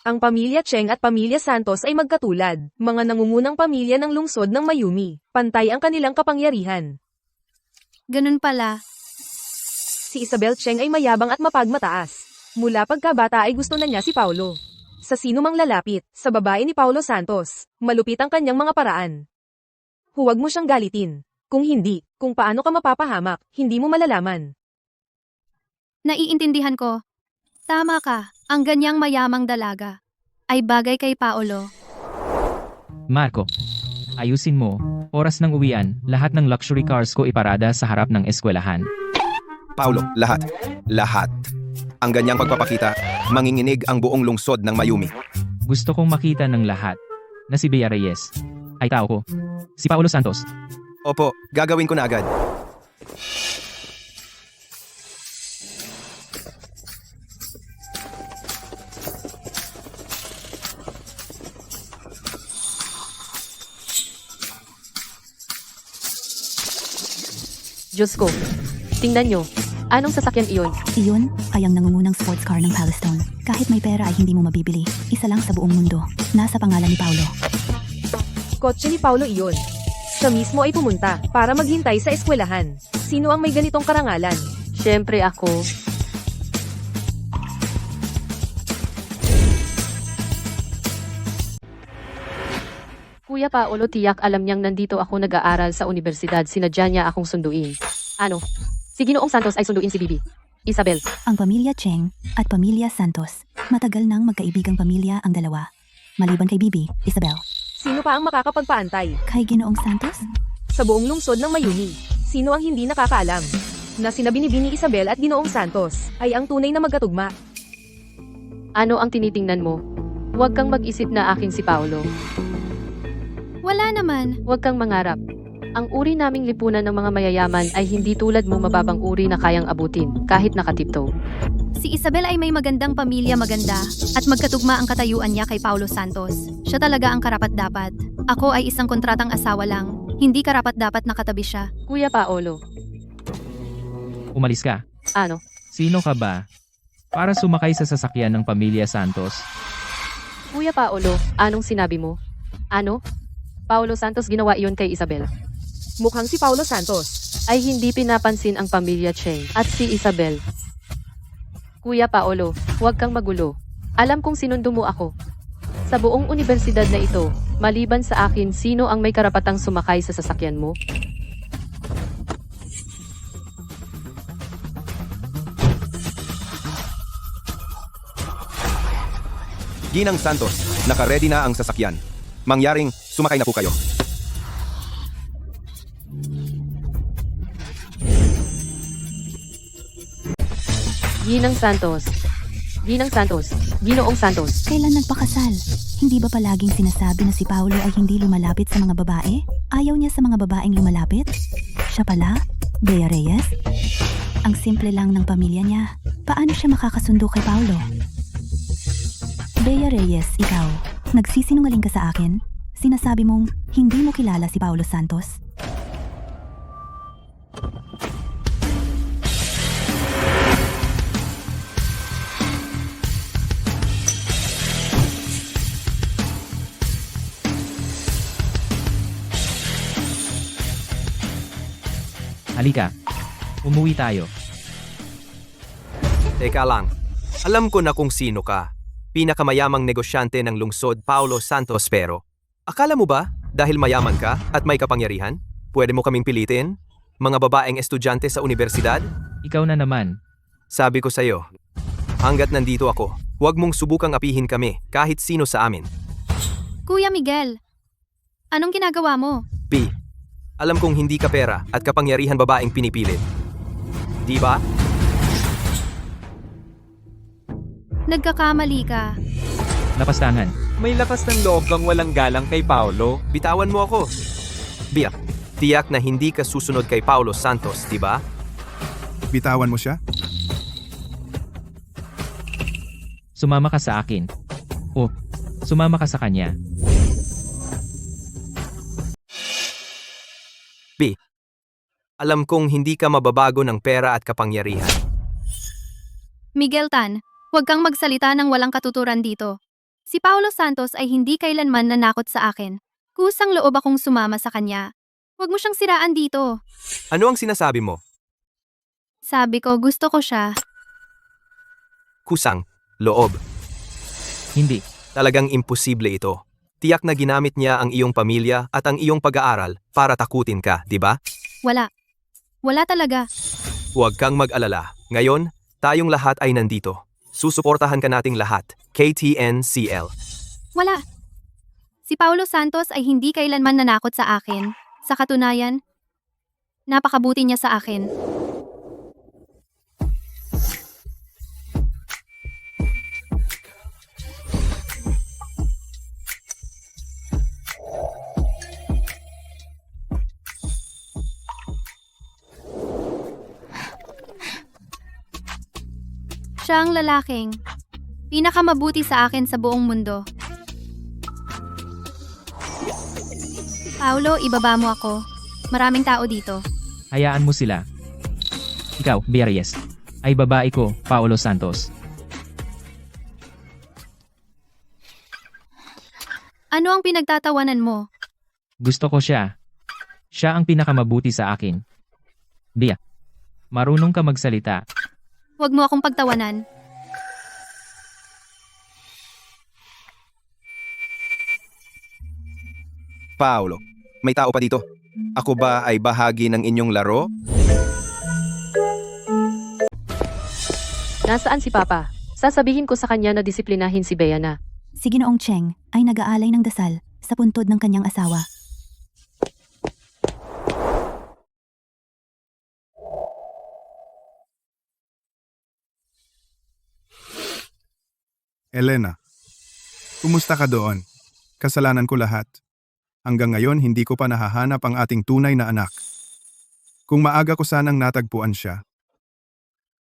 Ang pamilya Cheng at pamilya Santos ay magkatulad, mga nangungunang pamilya ng lungsod ng Mayumi. Pantay ang kanilang kapangyarihan. Ganun pala. Si Isabel Cheng ay mayabang at mapagmataas. Mula pagkabata ay gusto na niya si Paulo. Sa sino mang lalapit, sa babae ni Paulo Santos, malupit ang kanyang mga paraan. Huwag mo siyang galitin. Kung hindi, kung paano ka mapapahamak, hindi mo malalaman. Naiintindihan ko. Tama ka, ang ganyang mayamang dalaga ay bagay kay Paulo. Marco, ayusin mo. Oras ng uwian, lahat ng luxury cars ko iparada sa harap ng eskwelahan. Paulo, lahat. Lahat. Ang ganyang pagpapakita, manginginig ang buong lungsod ng Mayumi. Gusto kong makita ng lahat na si Bea Reyes ay tao ko. Si Paulo Santos. Opo, gagawin ko na agad. Diyos ko. Tingnan nyo. Anong sasakyan iyon? Iyon ay ang nangungunang sports car ng Palestone. Kahit may pera ay hindi mo mabibili. Isa lang sa buong mundo. Nasa pangalan ni Paulo. Kotse ni Paulo iyon. Siya mismo ay pumunta para maghintay sa eskwelahan. Sino ang may ganitong karangalan? Siyempre ako. Kuya Paulo, tiyak alam niyang nandito ako nag-aaral sa universidad. Sinadya niya akong sunduin. Ano? Si Ginoong Santos ay sunduin si Bibi. Isabel. Ang pamilya Cheng at pamilya Santos. Matagal nang magkaibigang pamilya ang dalawa. Maliban kay Bibi, Isabel. Sino pa ang makakapagpaantay? Kay Ginoong Santos? Sa buong lungsod ng Mayumi, sino ang hindi nakakaalam na sina Binibini Isabel at Ginoong Santos ay ang tunay na magkatugma? Ano ang tinitingnan mo? Huwag kang mag-isip na akin si Paulo. Wala naman. Huwag kang mangarap. Ang uri naming lipunan ng mga mayayaman ay hindi tulad mo mababang uri na kayang abutin, kahit nakatiptoe. Si Isabel ay may magandang pamilya maganda at magkatugma ang katayuan niya kay Paulo Santos. Siya talaga ang karapat-dapat. Ako ay isang kontratang asawa lang. Hindi karapat-dapat nakatabi siya. Kuya Paulo. Umalis ka. Ano? Sino ka ba? Para sumakay sa sasakyan ng pamilya Santos. Kuya Paulo, anong sinabi mo? Ano? Paulo Santos ginawa iyon kay Isabel. Mukhang si Paulo Santos Ay hindi pinapansin ang pamilya Cheng at si Isabel. Kuya Paulo, huwag kang magulo. Alam kong sinundo mo ako. Sa buong universidad na ito, maliban sa akin, sino ang may karapatang sumakay sa sasakyan mo? Ginang Santos, nakaredy na ang sasakyan. Mangyaring, sumakay na po kayo. Ginang Santos. Ginang Santos. Ginoong Santos. Kailan nagpakasal? Hindi ba palaging sinasabi na si Paulo ay hindi lumalapit sa mga babae? Ayaw niya sa mga babaeng lumalapit? Siya pala? Bea Reyes? Ang simple lang ng pamilya niya. Paano siya makakasundo kay Paulo? Bea Reyes, ikaw. Nagsisinungaling ka sa akin? Sinasabi mong hindi mo kilala si Paulo Santos? Halika. Umuwi tayo. Teka lang. Alam ko na kung sino ka. Pinakamayamang negosyante ng lungsod, Paulo Santos, pero akala mo ba dahil mayaman ka at may kapangyarihan, pwede mo kaming pilitin? Mga babaeng estudyante sa universidad? Ikaw na naman. Sabi ko sa'yo, hanggat nandito ako, huwag mong subukang apihin kami kahit sino sa amin. Kuya Miguel, anong ginagawa mo? B. Alam kong hindi ka pera at kapangyarihan babaeng pinipilit. Di ba? Nagkakamali ka. Lapastangan. May lakas ng loob kang walang galang kay Paolo. Bitawan mo ako. B. Tiyak na hindi ka susunod kay Paulo Santos, di ba? Bitawan mo siya? Sumama ka sa akin. O, sumama ka sa kanya. B. Alam kong hindi ka mababago ng pera at kapangyarihan. Miguel Tan, huwag kang magsalita ng walang katuturan dito. Si Paulo Santos ay hindi kailanman nanakot sa akin. Kusang loob akong sumama sa kanya. Huwag mo siyang siraan dito. Ano ang sinasabi mo? Sabi ko, gusto ko siya. Kusang, loob. Hindi. Talagang imposible ito. Tiyak na ginamit niya ang iyong pamilya at ang iyong pag-aaral para takutin ka, di ba? Wala. Wala talaga. Huwag kang mag-alala. Ngayon, tayong lahat ay nandito. Susuportahan ka nating lahat. KTNCL. Wala. Si Paulo Santos ay hindi kailanman nanakot sa akin. Sa katunayan, napakabuti niya sa akin. Siya ang lalaking pinakamabuti sa akin sa buong mundo. Paulo, ibaba mo ako. Maraming tao dito. Hayaan mo sila. Ikaw, Biaries, ay babae ko, Paulo Santos. Ano ang pinagtatawanan mo? Gusto ko siya. Siya ang pinakamabuti sa akin. Bia, marunong ka magsalita. Huwag mo akong pagtawanan. Paulo, may tao pa dito. Ako ba ay bahagi ng inyong laro? Nasaan si Papa? Sasabihin ko sa kanya na disiplinahin si Bea na. Si Ginoong Cheng ay nag-aalay ng dasal sa puntod ng kanyang asawa. Elena, kumusta ka doon? Kasalanan ko lahat. Hanggang ngayon hindi ko pa nahahanap ang ating tunay na anak. Kung maaga ko sanang natagpuan siya.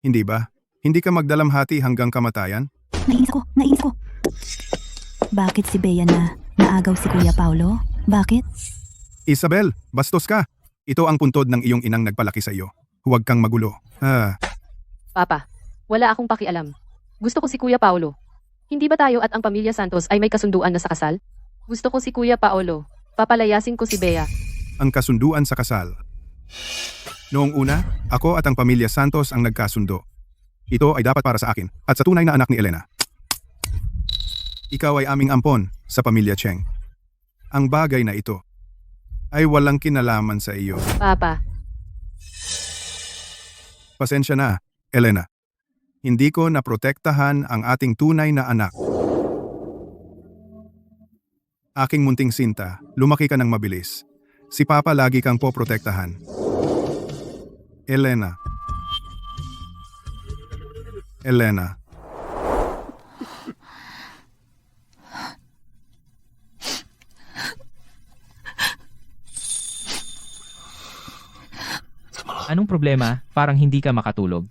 Hindi ba? Hindi ka magdalamhati hanggang kamatayan? Nainis ko. Bakit si Bea na naagaw si Kuya Paulo? Bakit? Isabel, bastos ka. Ito ang puntod ng iyong inang nagpalaki sa iyo. Huwag kang magulo. Papa, wala akong pakialam. Gusto ko si Kuya Paulo. Hindi ba tayo at ang pamilya Santos ay may kasunduan na sa kasal? Gusto ko si Kuya Paulo. Papalayasin ko si Bea. Ang kasunduan sa kasal. Noong una, ako at ang pamilya Santos ang nagkasundo. Ito ay dapat para sa akin at sa tunay na anak ni Elena. Ikaw ay aming ampon sa pamilya Cheng. Ang bagay na ito ay walang kinalaman sa iyo. Papa, Pasensya na, Elena. Hindi ko naprotektahan ang ating tunay na anak. Aking munting sinta, lumaki ka ng mabilis. Si Papa lagi kang poprotektahan. Elena. Elena. Anong problema? Parang hindi ka makatulog.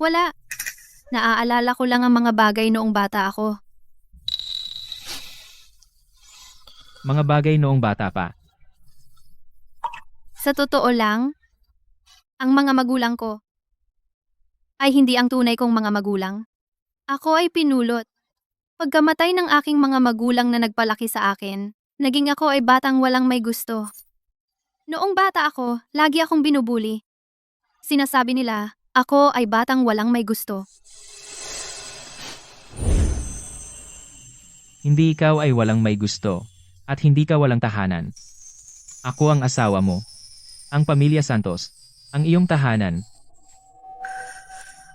Wala. Naaalala ko lang ang mga bagay noong bata ako. Mga bagay noong bata pa. Sa totoo lang, ang mga magulang ko ay hindi ang tunay kong mga magulang. Ako ay pinulot. Pagkamatay ng aking mga magulang na nagpalaki sa akin, naging ako ay batang walang may gusto. Noong bata ako, lagi akong binubuli. Sinasabi nila, ako ay batang walang may gusto. Hindi ikaw ay walang may gusto. At hindi ka walang tahanan. Ako ang asawa mo. Ang pamilya Santos. Ang iyong tahanan.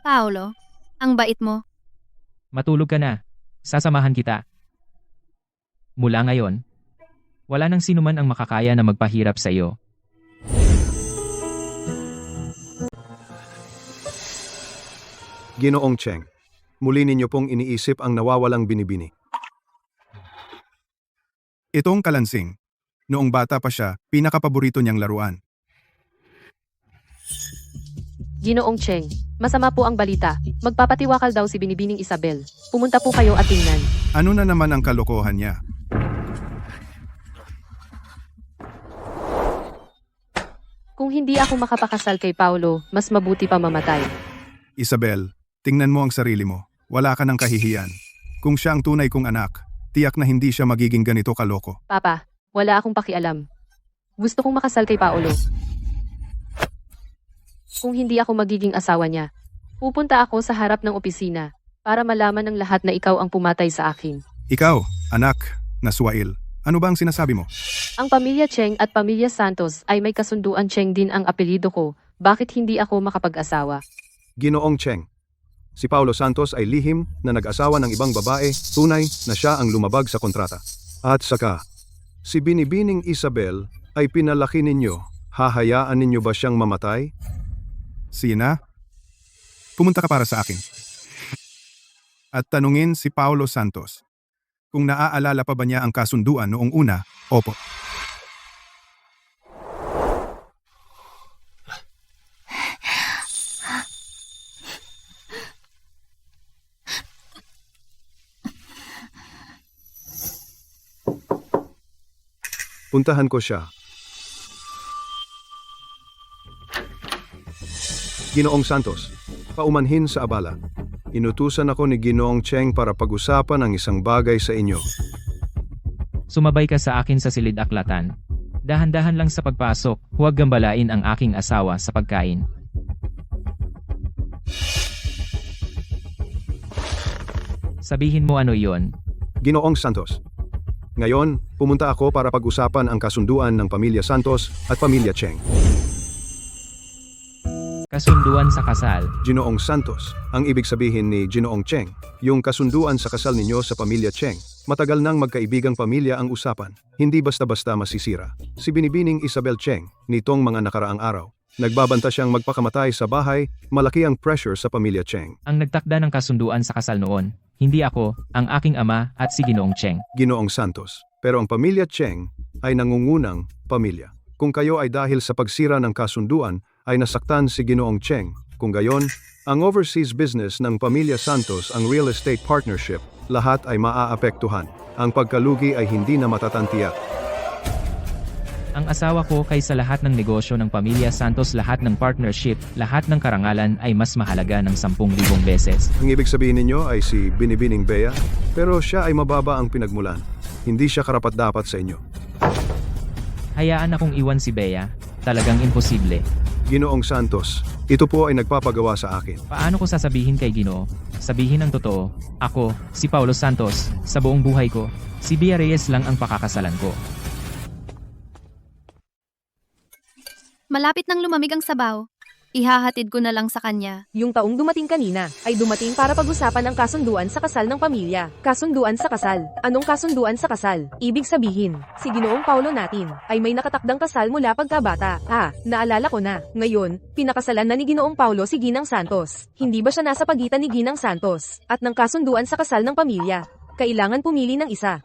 Paolo, ang bait mo. Matulog ka na. Sasamahan kita. Mula ngayon, wala nang sinuman ang makakaya na magpahirap sa iyo. Ginoong Cheng, muli ninyo pong iniisip ang nawawalang binibini. Itong kalansing, noong bata pa siya, pinakapaborito niyang laruan. Ginoong Cheng, masama po ang balita. Magpapatiwakal daw si Binibining Isabel. Pumunta po kayo at tingnan. Ano na naman ang kalokohan niya? Kung hindi ako makapakasal kay Paolo, mas mabuti pa mamatay. Isabel, tingnan mo ang sarili mo. Wala ka ng kahihiyan. Kung siya ang tunay kong anak, tiyak na hindi siya magiging ganito kaloko. Papa, wala akong pakialam. Gusto kong makasal kay Paolo. Kung hindi ako magiging asawa niya, pupunta ako sa harap ng opisina para malaman ng lahat na ikaw ang pumatay sa akin. Ikaw, anak, na Suwail. Ano ba ang sinasabi mo? Ang pamilya Cheng at pamilya Santos ay may kasunduan. Cheng din ang apelyido ko. Bakit hindi ako makapag-asawa? Ginoong Cheng, si Paulo Santos ay lihim na nag-asawa ng ibang babae, tunay na siya ang lumabag sa kontrata. At saka, si Binibining Isabel ay pinalaki ninyo. Hahayaan ninyo ba siyang mamatay? Sina, pumunta ka para sa akin. At tanungin si Paulo Santos. Kung naaalala pa ba niya ang kasunduan noong una, opo. Puntahan ko siya. Ginoong Santos, paumanhin sa abala. Inutusan ako ni Ginoong Cheng para pag-usapan ang isang bagay sa inyo. Sumabay ka sa akin sa silid aklatan. Dahan-dahan lang sa pagpasok, huwag gambalain ang aking asawa sa pagkain. Sabihin mo ano iyon. Ginoong Santos, ngayon, pumunta ako para pag-usapan ang kasunduan ng pamilya Santos at pamilya Cheng. Kasunduan sa kasal. Ginoong Santos, ang ibig sabihin ni Ginoong Cheng, yung kasunduan sa kasal ninyo sa pamilya Cheng. Matagal nang magkaibigang pamilya ang usapan, hindi basta-basta masisira. Si Binibining Isabel Cheng, nitong mga nakaraang araw, nagbabanta siyang magpakamatay sa bahay, malaki ang pressure sa pamilya Cheng. Ang nagtakda ng kasunduan sa kasal noon, hindi ako, ang aking ama at si Ginoong Cheng. Ginoong Santos, pero ang pamilya Cheng ay nangungunang pamilya. Kung kayo ay dahil sa pagsira ng kasunduan, ay nasaktan si Ginoong Cheng. Kung gayon, ang overseas business ng pamilya Santos, ang real estate partnership, lahat ay maaapektuhan. Ang pagkalugi ay hindi na matatantiyak. Ang asawa ko kaysa lahat ng negosyo ng pamilya Santos, lahat ng partnership, lahat ng karangalan ay mas mahalaga ng 10,000 beses. Ang ibig sabihin ninyo ay si Binibining Bea, pero siya ay mababa ang pinagmulan. Hindi siya karapat-dapat sa inyo. Hayaan akong iwan si Bea, talagang imposible. Ginoong Santos, ito po ay nagpapagawa sa akin. Paano ko sasabihin kay Ginoo? Sabihin ang totoo, ako, si Paulo Santos, sa buong buhay ko, si Bea Reyes lang ang pakakasalan ko. Malapit nang lumamig ang sabaw. Ihahatid ko na lang sa kanya. Yung taong dumating kanina, ay dumating para pag-usapan ang kasunduan sa kasal ng pamilya. Kasunduan sa kasal. Anong kasunduan sa kasal? Ibig sabihin, si Ginoong Paulo natin, ay may nakatakdang kasal mula pagkabata. Naalala ko na. Ngayon, pinakasalan na ni Ginoong Paulo si Ginang Santos. Hindi ba siya nasa pagitan ni Ginang Santos at ng kasunduan sa kasal ng pamilya? Kailangan pumili ng isa.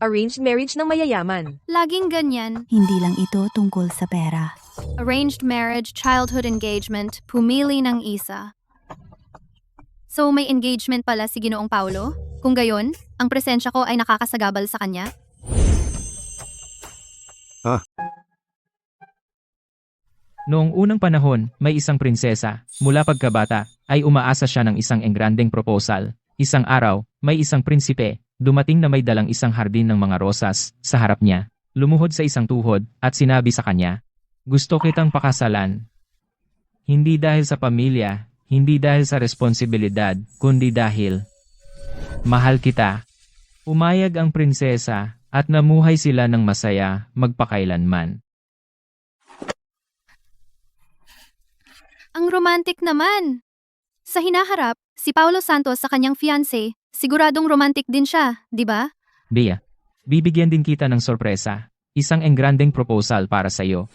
Arranged marriage ng mayayaman. Laging ganyan. Hindi lang ito tungkol sa pera. Arranged marriage, childhood engagement, pumili ng isa. So may engagement pala si Ginoong Paulo? Kung gayon, ang presensya ko ay nakakasagabal sa kanya? Noong unang panahon, may isang prinsesa, mula pagkabata, ay umaasa siya ng isang engrandeng proposal. Isang araw, may isang prinsipe, dumating na may dalang isang hardin ng mga rosas, sa harap niya. Lumuhod sa isang tuhod at sinabi sa kanya, "Gusto kitang pakasalan. Hindi dahil sa pamilya, hindi dahil sa responsibilidad, kundi dahil mahal kita." Umayag ang prinsesa at namuhay sila ng masaya magpakailanman. Ang romantic naman! Sa hinaharap, si Paulo Santos sa kanyang fiancé, siguradong romantic din siya, di ba? Bea, bibigyan din kita ng sorpresa. Isang engrandeng proposal para sa iyo.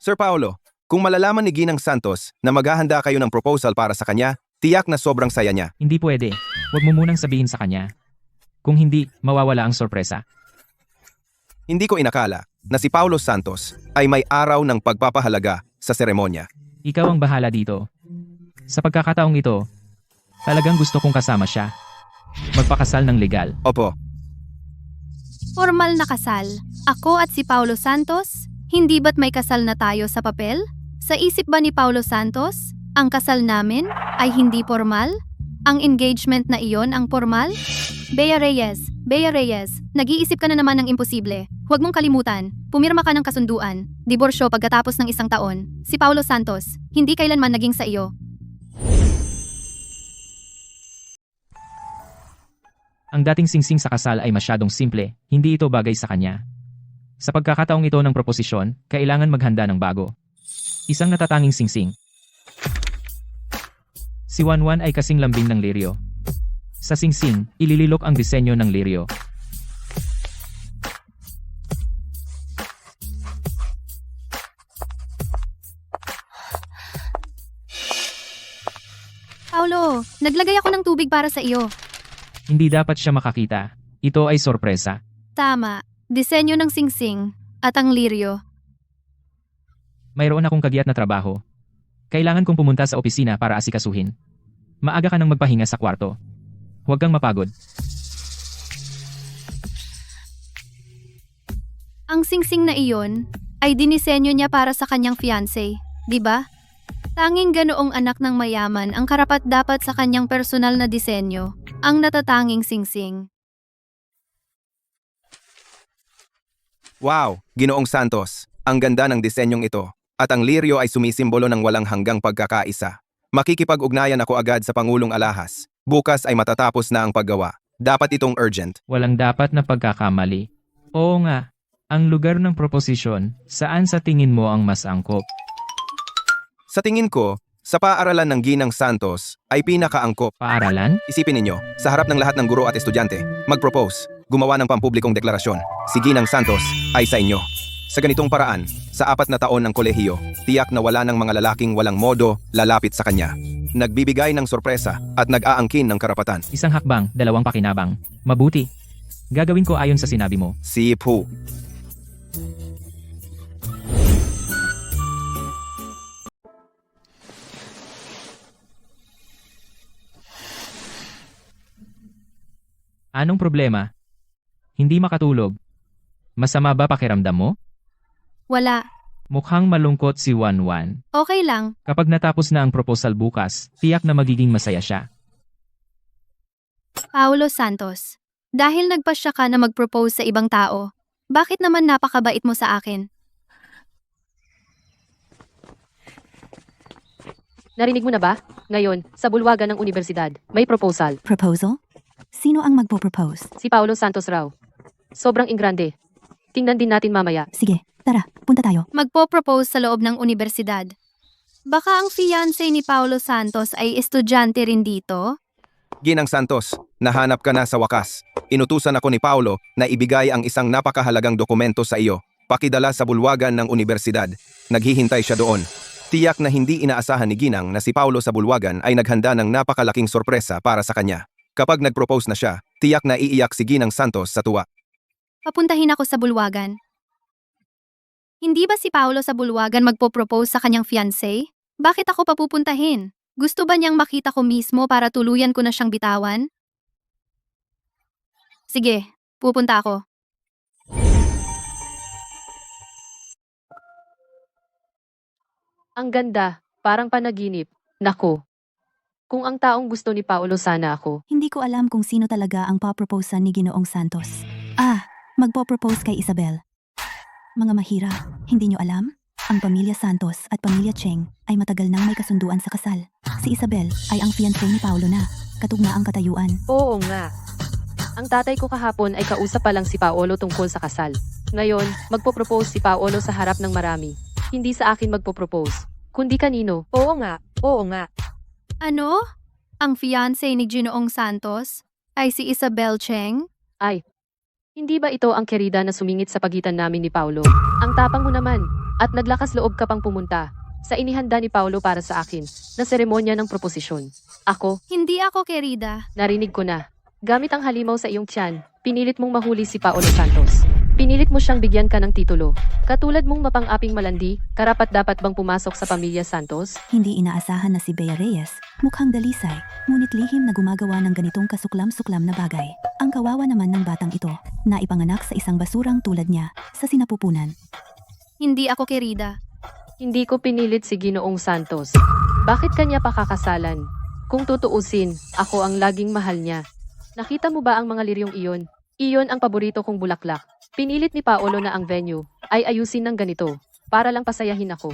Sir Paulo, kung malalaman ni Ginang Santos na maghahanda kayo ng proposal para sa kanya, tiyak na sobrang saya niya. Hindi pwede. Huwag mo munang sabihin sa kanya. Kung hindi, mawawala ang sorpresa. Hindi ko inakala na si Paulo Santos ay may araw ng pagpapahalaga sa seremonya. Ikaw ang bahala dito. Sa pagkakataong ito, talagang gusto kong kasama siya. Magpakasal ng legal. Opo, Formal na kasal. Ako at si Paulo Santos? Hindi ba't may kasal na tayo sa papel? Sa isip ba ni Paulo Santos, ang kasal namin ay hindi formal? Ang engagement na iyon ang formal? Bea Reyes, nag-iisip ka na naman ng imposible. Huwag mong kalimutan, pumirma ka ng kasunduan, diborsyo pagkatapos ng 1 taon. Si Paulo Santos, hindi kailanman naging sa iyo. Ang dating singsing sa kasal ay masyadong simple, hindi ito bagay sa kanya. Sa pagkakataong ito ng proposisyon, kailangan maghanda ng bago. Isang natatanging singsing. Si Wanwan ay kasing lambing ng liryo. Sa singsing, ilililok ang disenyo ng liryo. Paulo, naglagay ako ng tubig para sa iyo. Hindi dapat siya makakita. Ito ay sorpresa. Tama, disenyo ng singsing at ang liryo. Mayroon akong kagiyat na trabaho. Kailangan kong pumunta sa opisina para asikasuhin. Maaga ka nang magpahinga sa kwarto. Huwag kang mapagod. Ang singsing na iyon ay dinisenyo niya para sa kanyang fiancé, di ba? Tanging ganoong anak ng mayaman ang karapat-dapat sa kanyang personal na disenyo, ang natatanging singsing. wow, Ginoong Santos, ang ganda ng disenyong ito. At ang liryo ay sumisimbolo ng walang hanggang pagkakaisa. Makikipag-ugnayan ako agad sa Pangulong Alahas. Bukas ay matatapos na ang paggawa. Dapat itong urgent. Walang dapat na pagkakamali. Oo nga, ang lugar ng proposisyon, saan sa tingin mo ang mas angkop? Sa tingin ko, sa paaralan ng Ginang Santos ay pinakaangkop. Paaralan? Isipin ninyo, sa harap ng lahat ng guro at estudyante, mag-propose, gumawa ng pampublikong deklarasyon. Si Ginang Santos ay sa inyo. Sa ganitong paraan, sa 4 na taon ng kolehiyo, tiyak na wala ng mga lalaking walang modo lalapit sa kanya. Nagbibigay ng sorpresa at nag-aangkin ng karapatan. Isang hakbang, 2 pakinabang. Mabuti. Gagawin ko ayon sa sinabi mo. Si Pu. Anong problema? Hindi makatulog. Masama ba pakiramdam mo? Wala, Mukhang malungkot si Wanwan. okay lang. Kapag natapos na ang proposal bukas, tiyak na magiging masaya siya. Paulo Santos, dahil nagpasya ka na mag-propose sa ibang tao, bakit naman napakabait mo sa akin? Narinig mo na ba? Ngayon, sa bulwagan ng universidad, may proposal. Proposal? Sino ang magpo-propose? Si Paulo Santos raw. Sobrang ingrande. Tingnan din natin mamaya. Sige, tara, punta tayo. Magpo-propose sa loob ng universidad. Baka ang fiancé ni Paulo Santos ay estudyante rin dito? Ginang Santos, nahanap ka na sa wakas. Inutusan ako ni Paulo na ibigay ang isang napakahalagang dokumento sa iyo. Pakidala sa bulwagan ng universidad. Naghihintay siya doon. Tiyak na hindi inaasahan ni Ginang na si Paulo sa bulwagan ay naghanda ng napakalaking sorpresa para sa kanya. Kapag nag-propose na siya, tiyak na iiyak si Ginang Santos sa tuwa. Papuntahin ako sa bulwagan. Hindi ba si Paulo sa bulwagan magpo-propose sa kanyang fiancé? Bakit ako papupuntahin? Gusto ba niyang makita ko mismo para tuluyan ko na siyang bitawan? Sige, pupunta ako. Ang ganda, parang panaginip. Nako. Kung ang taong gusto ni Paulo sana ako. Hindi ko alam kung sino talaga ang paproposan ni Ginoong Santos. Magpo-propose kay Isabel. Mga mahira, hindi nyo alam? Ang pamilya Santos at pamilya Cheng ay matagal nang may kasunduan sa kasal. Si Isabel ay ang fiancé ni Paolo na, katugma ang katayuan. Oo nga. Ang tatay ko kahapon ay kausap pa lang si Paolo tungkol sa kasal. Ngayon, magpo-propose si Paolo sa harap ng marami. Hindi sa akin magpo-propose, kundi kanino. Oo nga, oo nga. Ano? Ang fiancé ni Ginoong Santos ay si Isabel Cheng? Ay, hindi ba ito ang kerida na sumingit sa pagitan namin ni Paolo? Ang tapang mo naman, at naglakas loob ka pang pumunta sa inihanda ni Paolo para sa akin na seremonya ng proposisyon. Ako, Hindi ako kerida. narinig ko na. Gamit ang halimaw sa iyong tiyan, pinilit mong mahuli si Paolo Santos. Pinilit mo siyang bigyan ka ng titulo. Katulad mong mapang-aping malandi, karapat-dapat bang pumasok sa pamilya Santos? Hindi inaasahan na si Bea Reyes, mukhang dalisay, ngunit lihim na gumagawa ng ganitong kasuklam-suklam na bagay. Ang kawawa naman ng batang ito, na ipanganak sa isang basurang tulad niya, sa sinapupunan. Hindi ako kerida. Hindi ko pinilit si Ginoong Santos. Bakit kanya pakakasalan? Kung tutuusin, ako ang laging mahal niya. Nakita mo ba ang mga liryong iyon? Iyon ang paborito kong bulaklak. Pinilit ni Paolo na ang venue ay ayusin ng ganito para lang pasayahin ako.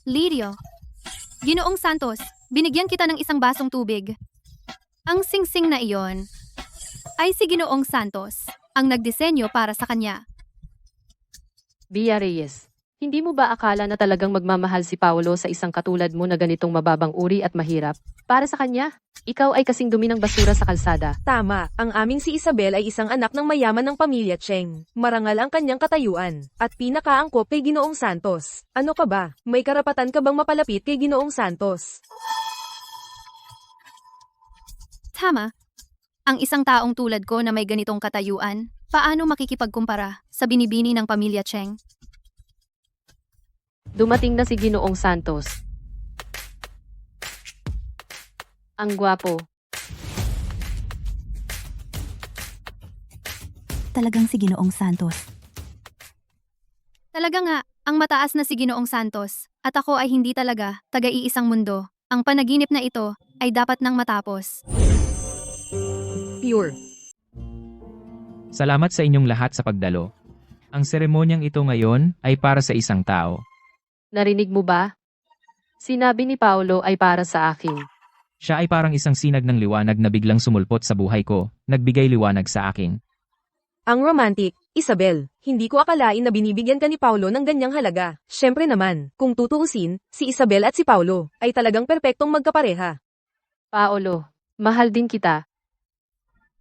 Lirio. Ginoong Santos, binigyan kita ng isang basong tubig. Ang singsing na iyon ay si Ginoong Santos, ang nagdisenyo para sa kanya. Bea Reyes, hindi mo ba akala na talagang magmamahal si Paolo sa isang katulad mo na ganitong mababang uri at mahirap? Para sa kanya, ikaw ay kasing dumi ng basura sa kalsada. Tama, ang aming si Isabel ay isang anak ng mayaman ng pamilya Cheng. Marangal ang kanyang katayuan, at pinakaangkop kay Ginoong Santos. Ano ka ba? May karapatan ka bang mapalapit kay Ginoong Santos? Tama. Ang isang taong tulad ko na may ganitong katayuan, paano makikipagkumpara sa binibini ng pamilya Cheng? Dumating na si Ginoong Santos. Ang gwapo. Talagang si Ginoong Santos. Talaga nga, ang mataas na si Ginoong Santos, at ako ay hindi talaga taga-iisang mundo. Ang panaginip na ito ay dapat nang matapos. Pure. Salamat sa inyong lahat sa pagdalo. Ang seremonyang ito ngayon ay para sa isang tao. Narinig mo ba? Sinabi ni Paolo ay para sa akin. Siya ay parang isang sinag ng liwanag na biglang sumulpot sa buhay ko, nagbigay liwanag sa akin. Ang romantic, Isabel, hindi ko akalain na binibigyan ka ni Paulo ng ganyang halaga. Syempre naman, kung tutuusin, si Isabel at si Paulo ay talagang perpektong magkapareha. Paolo, mahal din kita.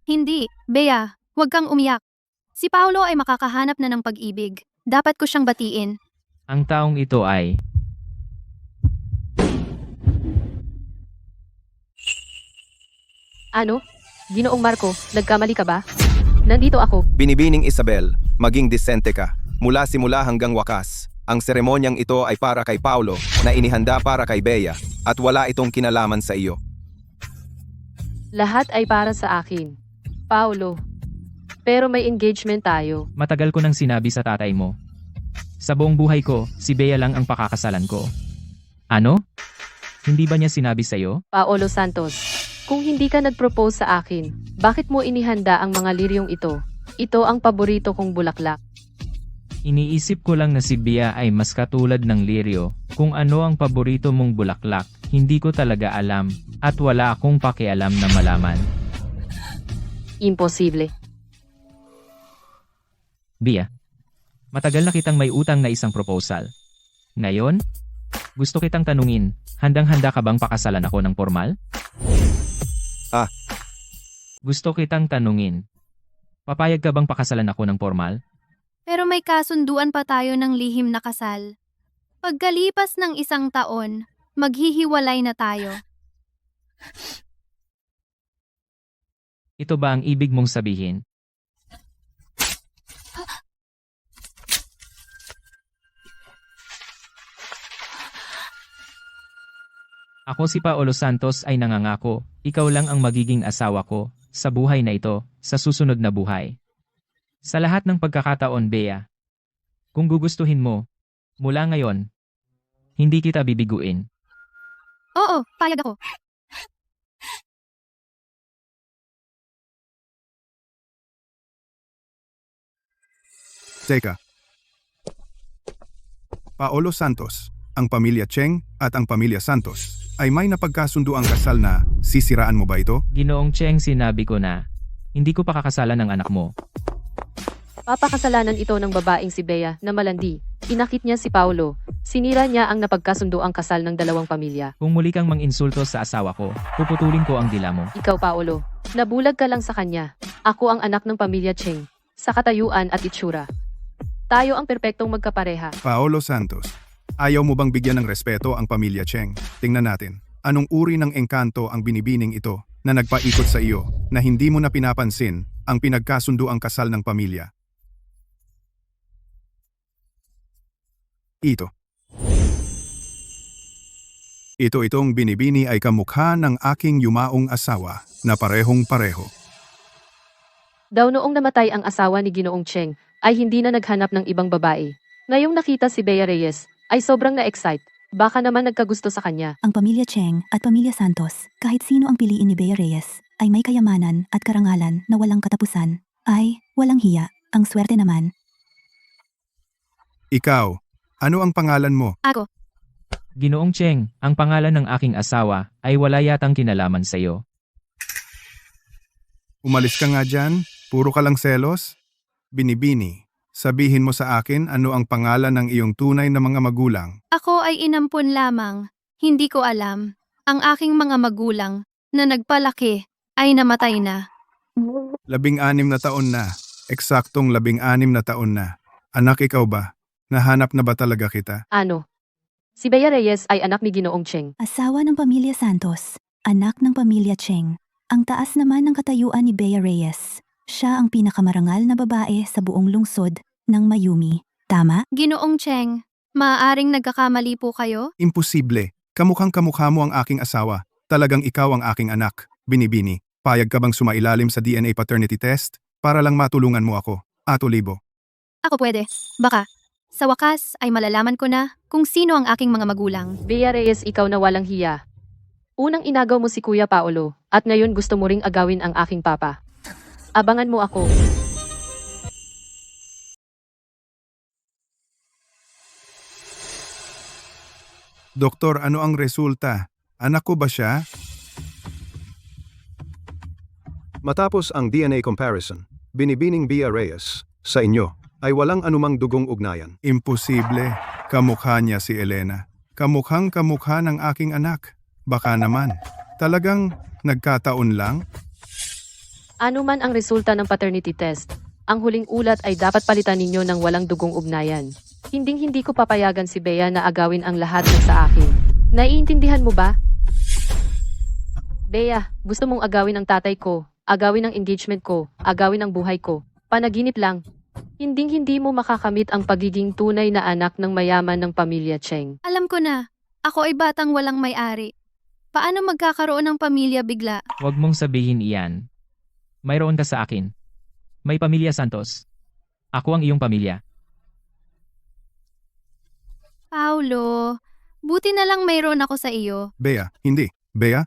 Hindi, Bea, huwag kang umiyak. Si Paolo ay makakahanap na ng pag-ibig. Dapat ko siyang batiin. Ang taong ito ay... Ano? Ginoong Marco, nagkamali ka ba? Nandito ako. Binibining Isabel, maging disente ka. Mula simula hanggang wakas, ang seremonyang ito ay para kay Paulo na inihanda para kay Bea at wala itong kinalaman sa iyo. Lahat ay para sa akin. Paolo. Pero may engagement tayo. Matagal ko nang sinabi sa tatay mo. Sa buong buhay ko, si Bea lang ang pakakasalan ko. Ano? Hindi ba niya sinabi sa'yo? Paolo Santos, kung hindi ka nag-propose sa akin, bakit mo inihanda ang mga liryong ito? Ito ang paborito kong bulaklak. Iniisip ko lang na si Bea ay mas katulad ng liryo. Kung ano ang paborito mong bulaklak, hindi ko talaga alam, at wala akong pakialam na malaman. Imposible. Bea, matagal na kitang may utang na isang proposal. Ngayon, gusto kitang tanungin, handang-handa ka bang pakasalan ako ng formal? Gusto kitang tanungin, papayag ka bang pakasalan ako ng formal? Pero may kasunduan pa tayo ng lihim na kasal. Pagkalipas ng 1 taon, maghihiwalay na tayo. Ito ba ang ibig mong sabihin? Ako si Paolo Santos ay nangangako, ikaw lang ang magiging asawa ko, sa buhay na ito, sa susunod na buhay. Sa lahat ng pagkakataon, Bea. Kung gugustuhin mo, mula ngayon, hindi kita bibiguin. Oo, payag ako. Teka. Paolo Santos, ang pamilya Cheng at ang pamilya Santos ay may napagkasundo ang kasal na sisiraan mo ba ito? Ginoong Cheng, sinabi ko na, hindi ko pakakasalan ng anak mo. Papakasalanan ito ng babaeng si Bea na malandi. Inakit niya si Paulo. Sinira niya ang napagkasundo ang kasal ng dalawang pamilya. Kung muli kang manginsulto sa asawa ko, puputulin ko ang dila mo. Ikaw, Paulo, nabulag ka lang sa kanya. Ako ang anak ng pamilya Cheng. Sa katayuan at itsura. Tayo ang perpektong magkapareha. Paolo Santos, ayaw mo bang bigyan ng respeto ang pamilya Cheng? Tingnan natin, anong uri ng engkanto ang binibining ito na nagpaikot sa iyo na hindi mo na pinapansin ang pinagkasundo ang kasal ng pamilya? Itong binibini ay kamukha ng aking yumaong asawa na parehong-pareho. Daw noong namatay ang asawa ni Ginoong Cheng, ay hindi na naghanap ng ibang babae. Ngayong nakita si Bea Reyes, ay sobrang na-excite. Baka naman nagkagusto sa kanya. Ang pamilya Cheng at pamilya Santos, kahit sino ang piliin ni Bea Reyes, ay may kayamanan at karangalan na walang katapusan. Ay, walang hiya. Ang swerte naman. Ikaw, ano ang pangalan mo? Ako. Ginoong Cheng, ang pangalan ng aking asawa ay wala yatang kinalaman sa iyo. Umalis ka nga dyan, puro ka lang selos. Binibini, sabihin mo sa akin ano ang pangalan ng iyong tunay na mga magulang. Ako ay inampun lamang. Hindi ko alam. Ang aking mga magulang na nagpalaki ay namatay na. 16 na taon na. Eksaktong 16 na taon na. Anak, ikaw ba? Nahanap na ba talaga kita? Ano? Si Bea Reyes ay anak ni Ginoong Cheng. Asawa ng pamilya Santos, anak ng pamilya Cheng. Ang taas naman ng katayuan ni Bea Reyes. Siya ang pinakamarangal na babae sa buong lungsod ng Mayumi. Tama? Ginoong Cheng, maaaring nagkakamali po kayo? Imposible. Kamukhang kamukha mo ang aking asawa. Talagang ikaw ang aking anak. Binibini, payag ka bang sumailalim sa DNA paternity test para lang matulungan mo ako? Libo. Ako pwede. Baka. Sa wakas ay malalaman ko na kung sino ang aking mga magulang. Bea Reyes, ikaw na walang hiya. Unang inagaw mo si Kuya Paulo, at ngayon gusto mo ring agawin ang aking papa. Abangan mo ako. Doktor, ano ang resulta? Anak ko ba siya? Matapos ang DNA comparison, binibining Bea Reyes, sa inyo, ay walang anumang dugong ugnayan. Imposible. Kamukha niya si Elena. Kamukhang kamukha ng aking anak. Baka naman. Talagang nagkataon lang? Ano man ang resulta ng paternity test, ang huling ulat ay dapat palitan ninyo ng walang dugong ugnayan. Hinding-hindi ko papayagan si Bea na agawin ang lahat ng sa akin. Naiintindihan mo ba? Bea, gusto mong agawin ang tatay ko, agawin ang engagement ko, agawin ang buhay ko. Panaginip lang. Hinding-hindi mo makakamit ang pagiging tunay na anak ng mayaman ng pamilya Cheng. Alam ko na. Ako ay batang walang may-ari. Paano magkakaroon ng pamilya bigla? Huwag mong sabihin iyan. Mayroon ka sa akin. May pamilya Santos. Ako ang iyong pamilya. Paulo, buti na lang mayroon ako sa iyo. Bea, hindi. Bea?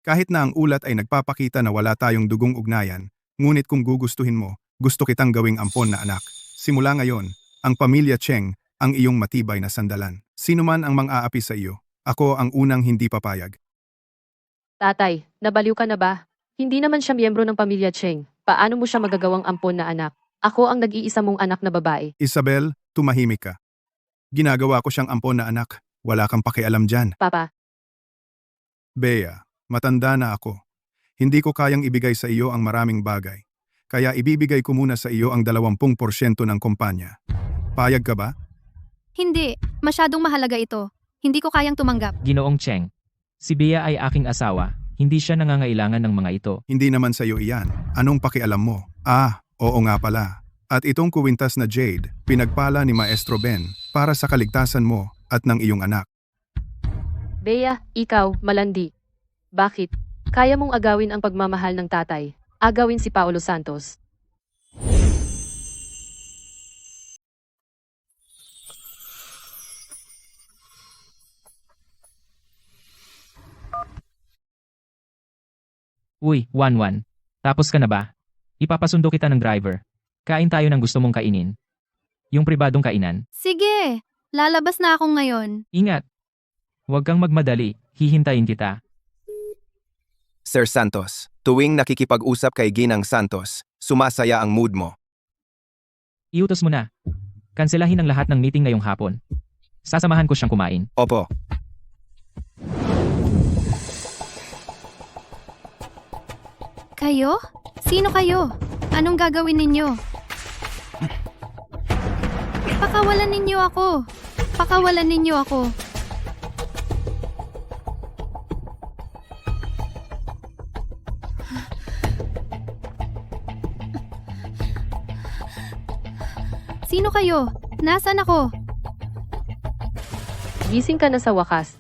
Kahit na ang ulat ay nagpapakita na wala tayong dugong ugnayan, ngunit kung gugustuhin mo, gusto kitang gawing ampon na anak. Simula ngayon, ang pamilya Cheng ang iyong matibay na sandalan. Sino man ang mang-aapi sa iyo, ako ang unang hindi papayag. Tatay, nabaliw ka na ba? Hindi naman siya miyembro ng pamilya Cheng. Paano mo siya magagawang ampon na anak? Ako ang nag-iisa mong anak na babae. Isabel, tumahimik ka. Ginagawa ko siyang ampon na anak. Wala kang pakialam dyan. Papa, Bea, matanda na ako. Hindi ko kayang ibigay sa iyo ang maraming bagay. Kaya ibibigay ko muna sa iyo ang 20% ng kumpanya. Payag ka ba? Hindi, masyadong mahalaga ito. Hindi ko kayang tumanggap. Ginoong Cheng. Si Bea ay aking asawa. Hindi siya nangangailangan ng mga ito. Hindi naman sa iyo iyan. Anong pakialam mo? Oo nga pala. At itong kuwintas na Jade, pinagpala ni Maestro Ben para sa kaligtasan mo at ng iyong anak. Bea, ikaw, malandi. Bakit? Kaya mong agawin ang pagmamahal ng tatay. Agawin si Paulo Santos. Uy, Wanwan. Tapos ka na ba? Ipapasundo kita ng driver. Kain tayo ng gusto mong kainin. Yung pribadong kainan. Sige, lalabas na ako ngayon. Ingat! Huwag kang magmadali, hihintayin kita. Sir Santos, tuwing nakikipag-usap kay Ginang Santos, sumasaya ang mood mo. Iutos mo na. Kanselahin ang lahat ng meeting ngayong hapon. Sasamahan ko siyang kumain. Opo, Kayo? Sino kayo? Anong gagawin ninyo? Pakawalan ninyo ako. Pakawalan ninyo ako. Sino kayo? Nasaan ako? Gising ka na sa wakas.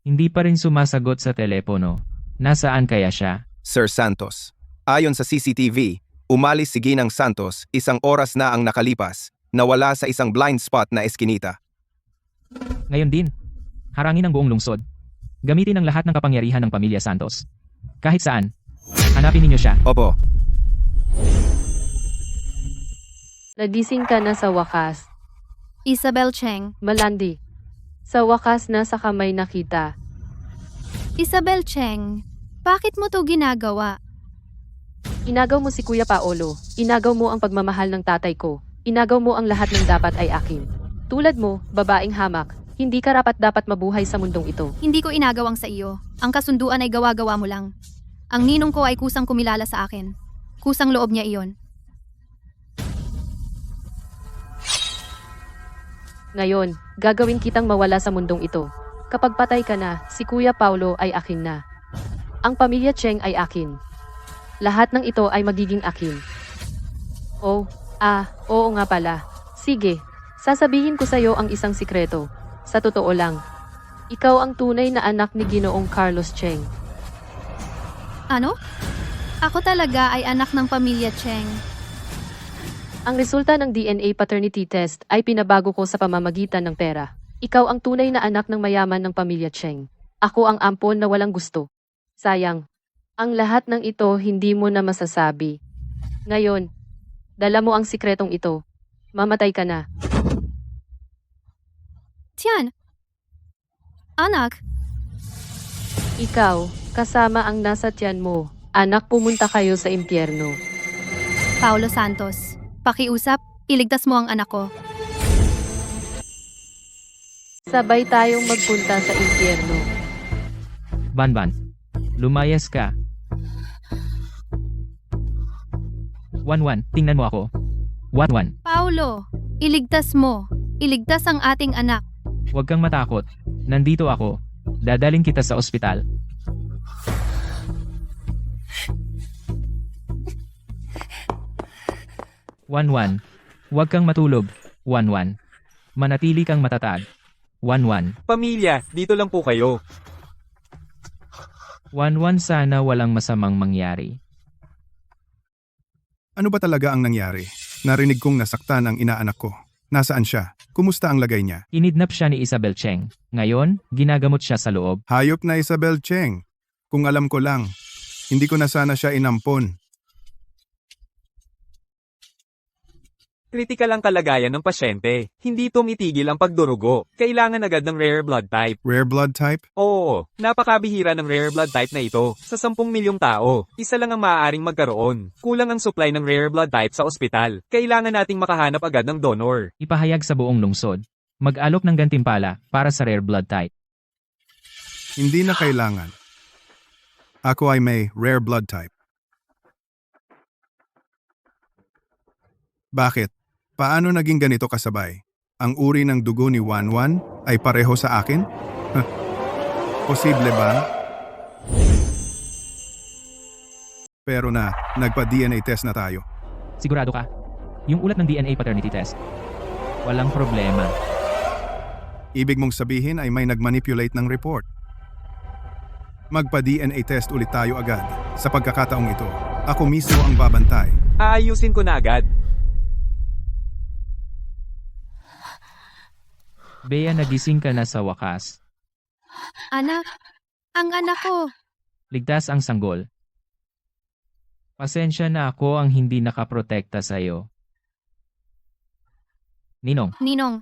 Hindi pa rin sumasagot sa telepono. Nasaan kaya siya? Sir Santos. Ayon sa CCTV, umalis si Ginang Santos 1 oras na ang nakalipas, nawala sa isang blind spot na eskinita. Ngayon din. Harangin ang buong lungsod. Gamitin ang lahat ng kapangyarihan ng pamilya Santos. Kahit saan. Hanapin ninyo siya. Opo, Nagising ka na sa wakas. Isabel Cheng. Malandi. Sa wakas na sa kamay nakita. Isabel Cheng, bakit mo to ginagawa? Inagaw mo si Kuya Paolo. Inagaw mo ang pagmamahal ng tatay ko. Inagaw mo ang lahat ng dapat ay akin. Tulad mo, babaeng hamak, hindi ka dapat mabuhay sa mundong ito. Hindi ko inagawang sa iyo. Ang kasunduan ay gawa-gawa mo lang. Ang ninong ko ay kusang kumilala sa akin. Kusang loob niya iyon. Ngayon, gagawin kitang mawala sa mundong ito. Kapag patay ka na, si Kuya Paulo ay akin na. Ang pamilya Cheng ay akin. Lahat ng ito ay magiging akin. Oo nga pala. Sige, sasabihin ko sa iyo ang isang sikreto. Sa totoo lang, ikaw ang tunay na anak ni Ginoong Carlos Cheng. Ano? Ako talaga ay anak ng pamilya Cheng. Ang resulta ng DNA paternity test ay pinabago ko sa pamamagitan ng pera. Ikaw ang tunay na anak ng mayaman ng pamilya Cheng. Ako ang ampon na walang gusto. Sayang. Ang lahat ng ito hindi mo na masasabi. Ngayon, dala mo ang sikretong ito. Mamatay ka na. Tiyan. Anak, Ikaw, kasama ang nasa tiyan mo. Anak, pumunta kayo sa impyerno. Paulo Santos. Pakiusap, iligtas mo ang anak ko. Sabay tayong magpunta sa impyerno. Banban. Lumayas ka. Wanwan, tingnan mo ako. Wanwan, Paulo, iligtas mo. Iligtas ang ating anak. huwag kang matakot. Nandito ako. Dadalhin kita sa ospital. Wanwan, huwag kang matulog. Wanwan. Manatili kang matatag. Wanwan. Pamilya, dito lang po kayo. Wanwan, sana walang masamang mangyari. Ano ba talaga ang nangyari? Narinig kong nasaktan ang inaanak ko. Nasaan siya? Kumusta ang lagay niya? Kinidnap siya ni Isabel Cheng. Ngayon, ginagamot siya sa loob. Hayop na Isabel Cheng. Kung alam ko lang, hindi ko na sana siya inampon. Kritikal ang kalagayan ng pasyente. Hindi tumitigil ang pagdurugo. Kailangan agad ng rare blood type. Rare blood type? Oo, napakabihira ng rare blood type na ito. Sa 10 milyong tao, isa lang ang maaaring magkaroon. Kulang ang supply ng rare blood type sa ospital. Kailangan nating makahanap agad ng donor. Ipahayag sa buong lungsod. Mag-alok ng gantimpala para sa rare blood type. Hindi na kailangan. Ako ay may rare blood type. Bakit? Paano naging ganito kasabay? Ang uri ng dugo ni Wanwan ay pareho sa akin? Posible ba? Pero nagpa-DNA test na tayo. Sigurado ka? Yung ulat ng DNA paternity test. Walang problema. Ibig mong sabihin ay may nagmanipulate ng report. Magpa-DNA test ulit tayo agad. Sa pagkakataong ito, ako mismo ang babantay. Aayusin ko na agad. Bea, nagising ka na sa wakas. Anak, ang anak ko. Ligtas ang sanggol. Pasensya na ako ang hindi nakaprotekta sa'yo. Ninong, Ninong,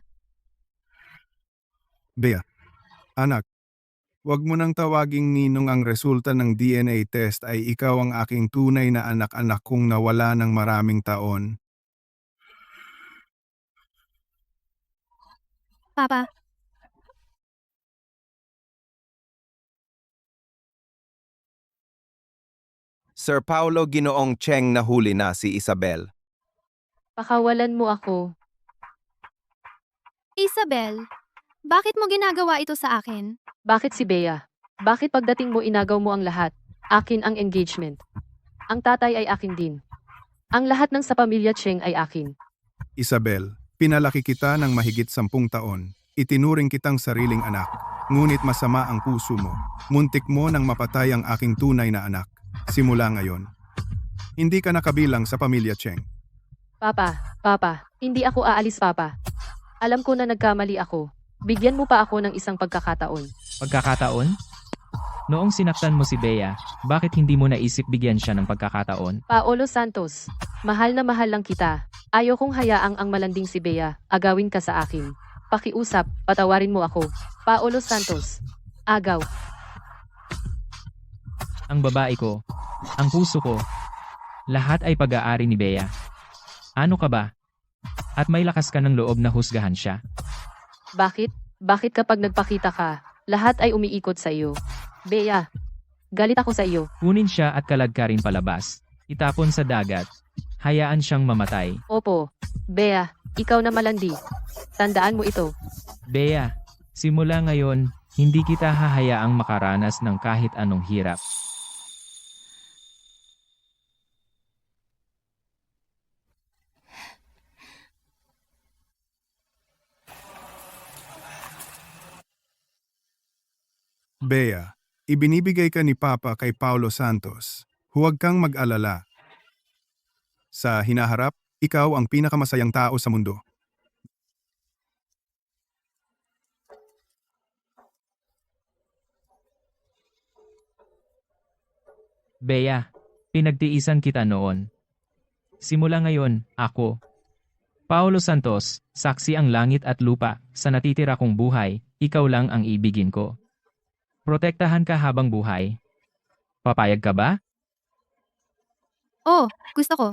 Bea, anak, wag mo nang tawaging ninong. Ang resulta ng DNA test ay ikaw ang aking tunay na anak-anak kong nawala ng maraming taon. Papa, Sir Paulo, Ginoong Cheng, nahuli na si Isabel. Pakawalan mo ako. Isabel, bakit mo ginagawa ito sa akin? Bakit si Bea? Bakit pagdating mo inagaw mo ang lahat? Akin ang engagement. Ang tatay ay akin din. Ang lahat ng sa pamilya Cheng ay akin. Isabel, pinalaki kita ng mahigit 10 taon. Itinuring kitang sariling anak. Ngunit masama ang puso mo. Muntik mo nang mapatay ang aking tunay na anak. Simula ngayon, hindi ka nakabilang sa pamilya Cheng. Papa, hindi ako aalis, Papa. Alam ko na nagkamali ako. Bigyan mo pa ako ng isang pagkakataon. pagkakataon? Noong sinaktan mo si Bea, bakit hindi mo naisip bigyan siya ng pagkakataon? Paolo Santos, mahal na mahal lang kita. Ayaw kong hayaang ang malanding si Bea, agawin ka sa akin. Pakiusap, patawarin mo ako. Paolo Santos, agaw. Ang babae ko, ang puso ko, lahat ay pag-aari ni Bea. Ano ka ba? At may lakas ka ng loob na husgahan siya? Bakit? Bakit kapag nagpakita ka, lahat ay umiikot sa iyo? Bea, galit ako sa iyo. Kunin siya at kalagkarin palabas. Itapon sa dagat. Hayaan siyang mamatay. Opo, Bea, ikaw na malandi. Tandaan mo ito. Bea, simula ngayon, hindi kita hahayaang makaranas ng kahit anong hirap. Bea, ibinibigay ka ni Papa kay Paulo Santos. Huwag kang mag-alala. Sa hinaharap, ikaw ang pinakamasayang tao sa mundo. Bea, pinagtiisan kita noon. Simula ngayon, ako, Paulo Santos, saksi ang langit at lupa, sa natitira kong buhay, ikaw lang ang ibigin ko. Protektahan ka habang buhay. Papayag ka ba? Oh, gusto ko.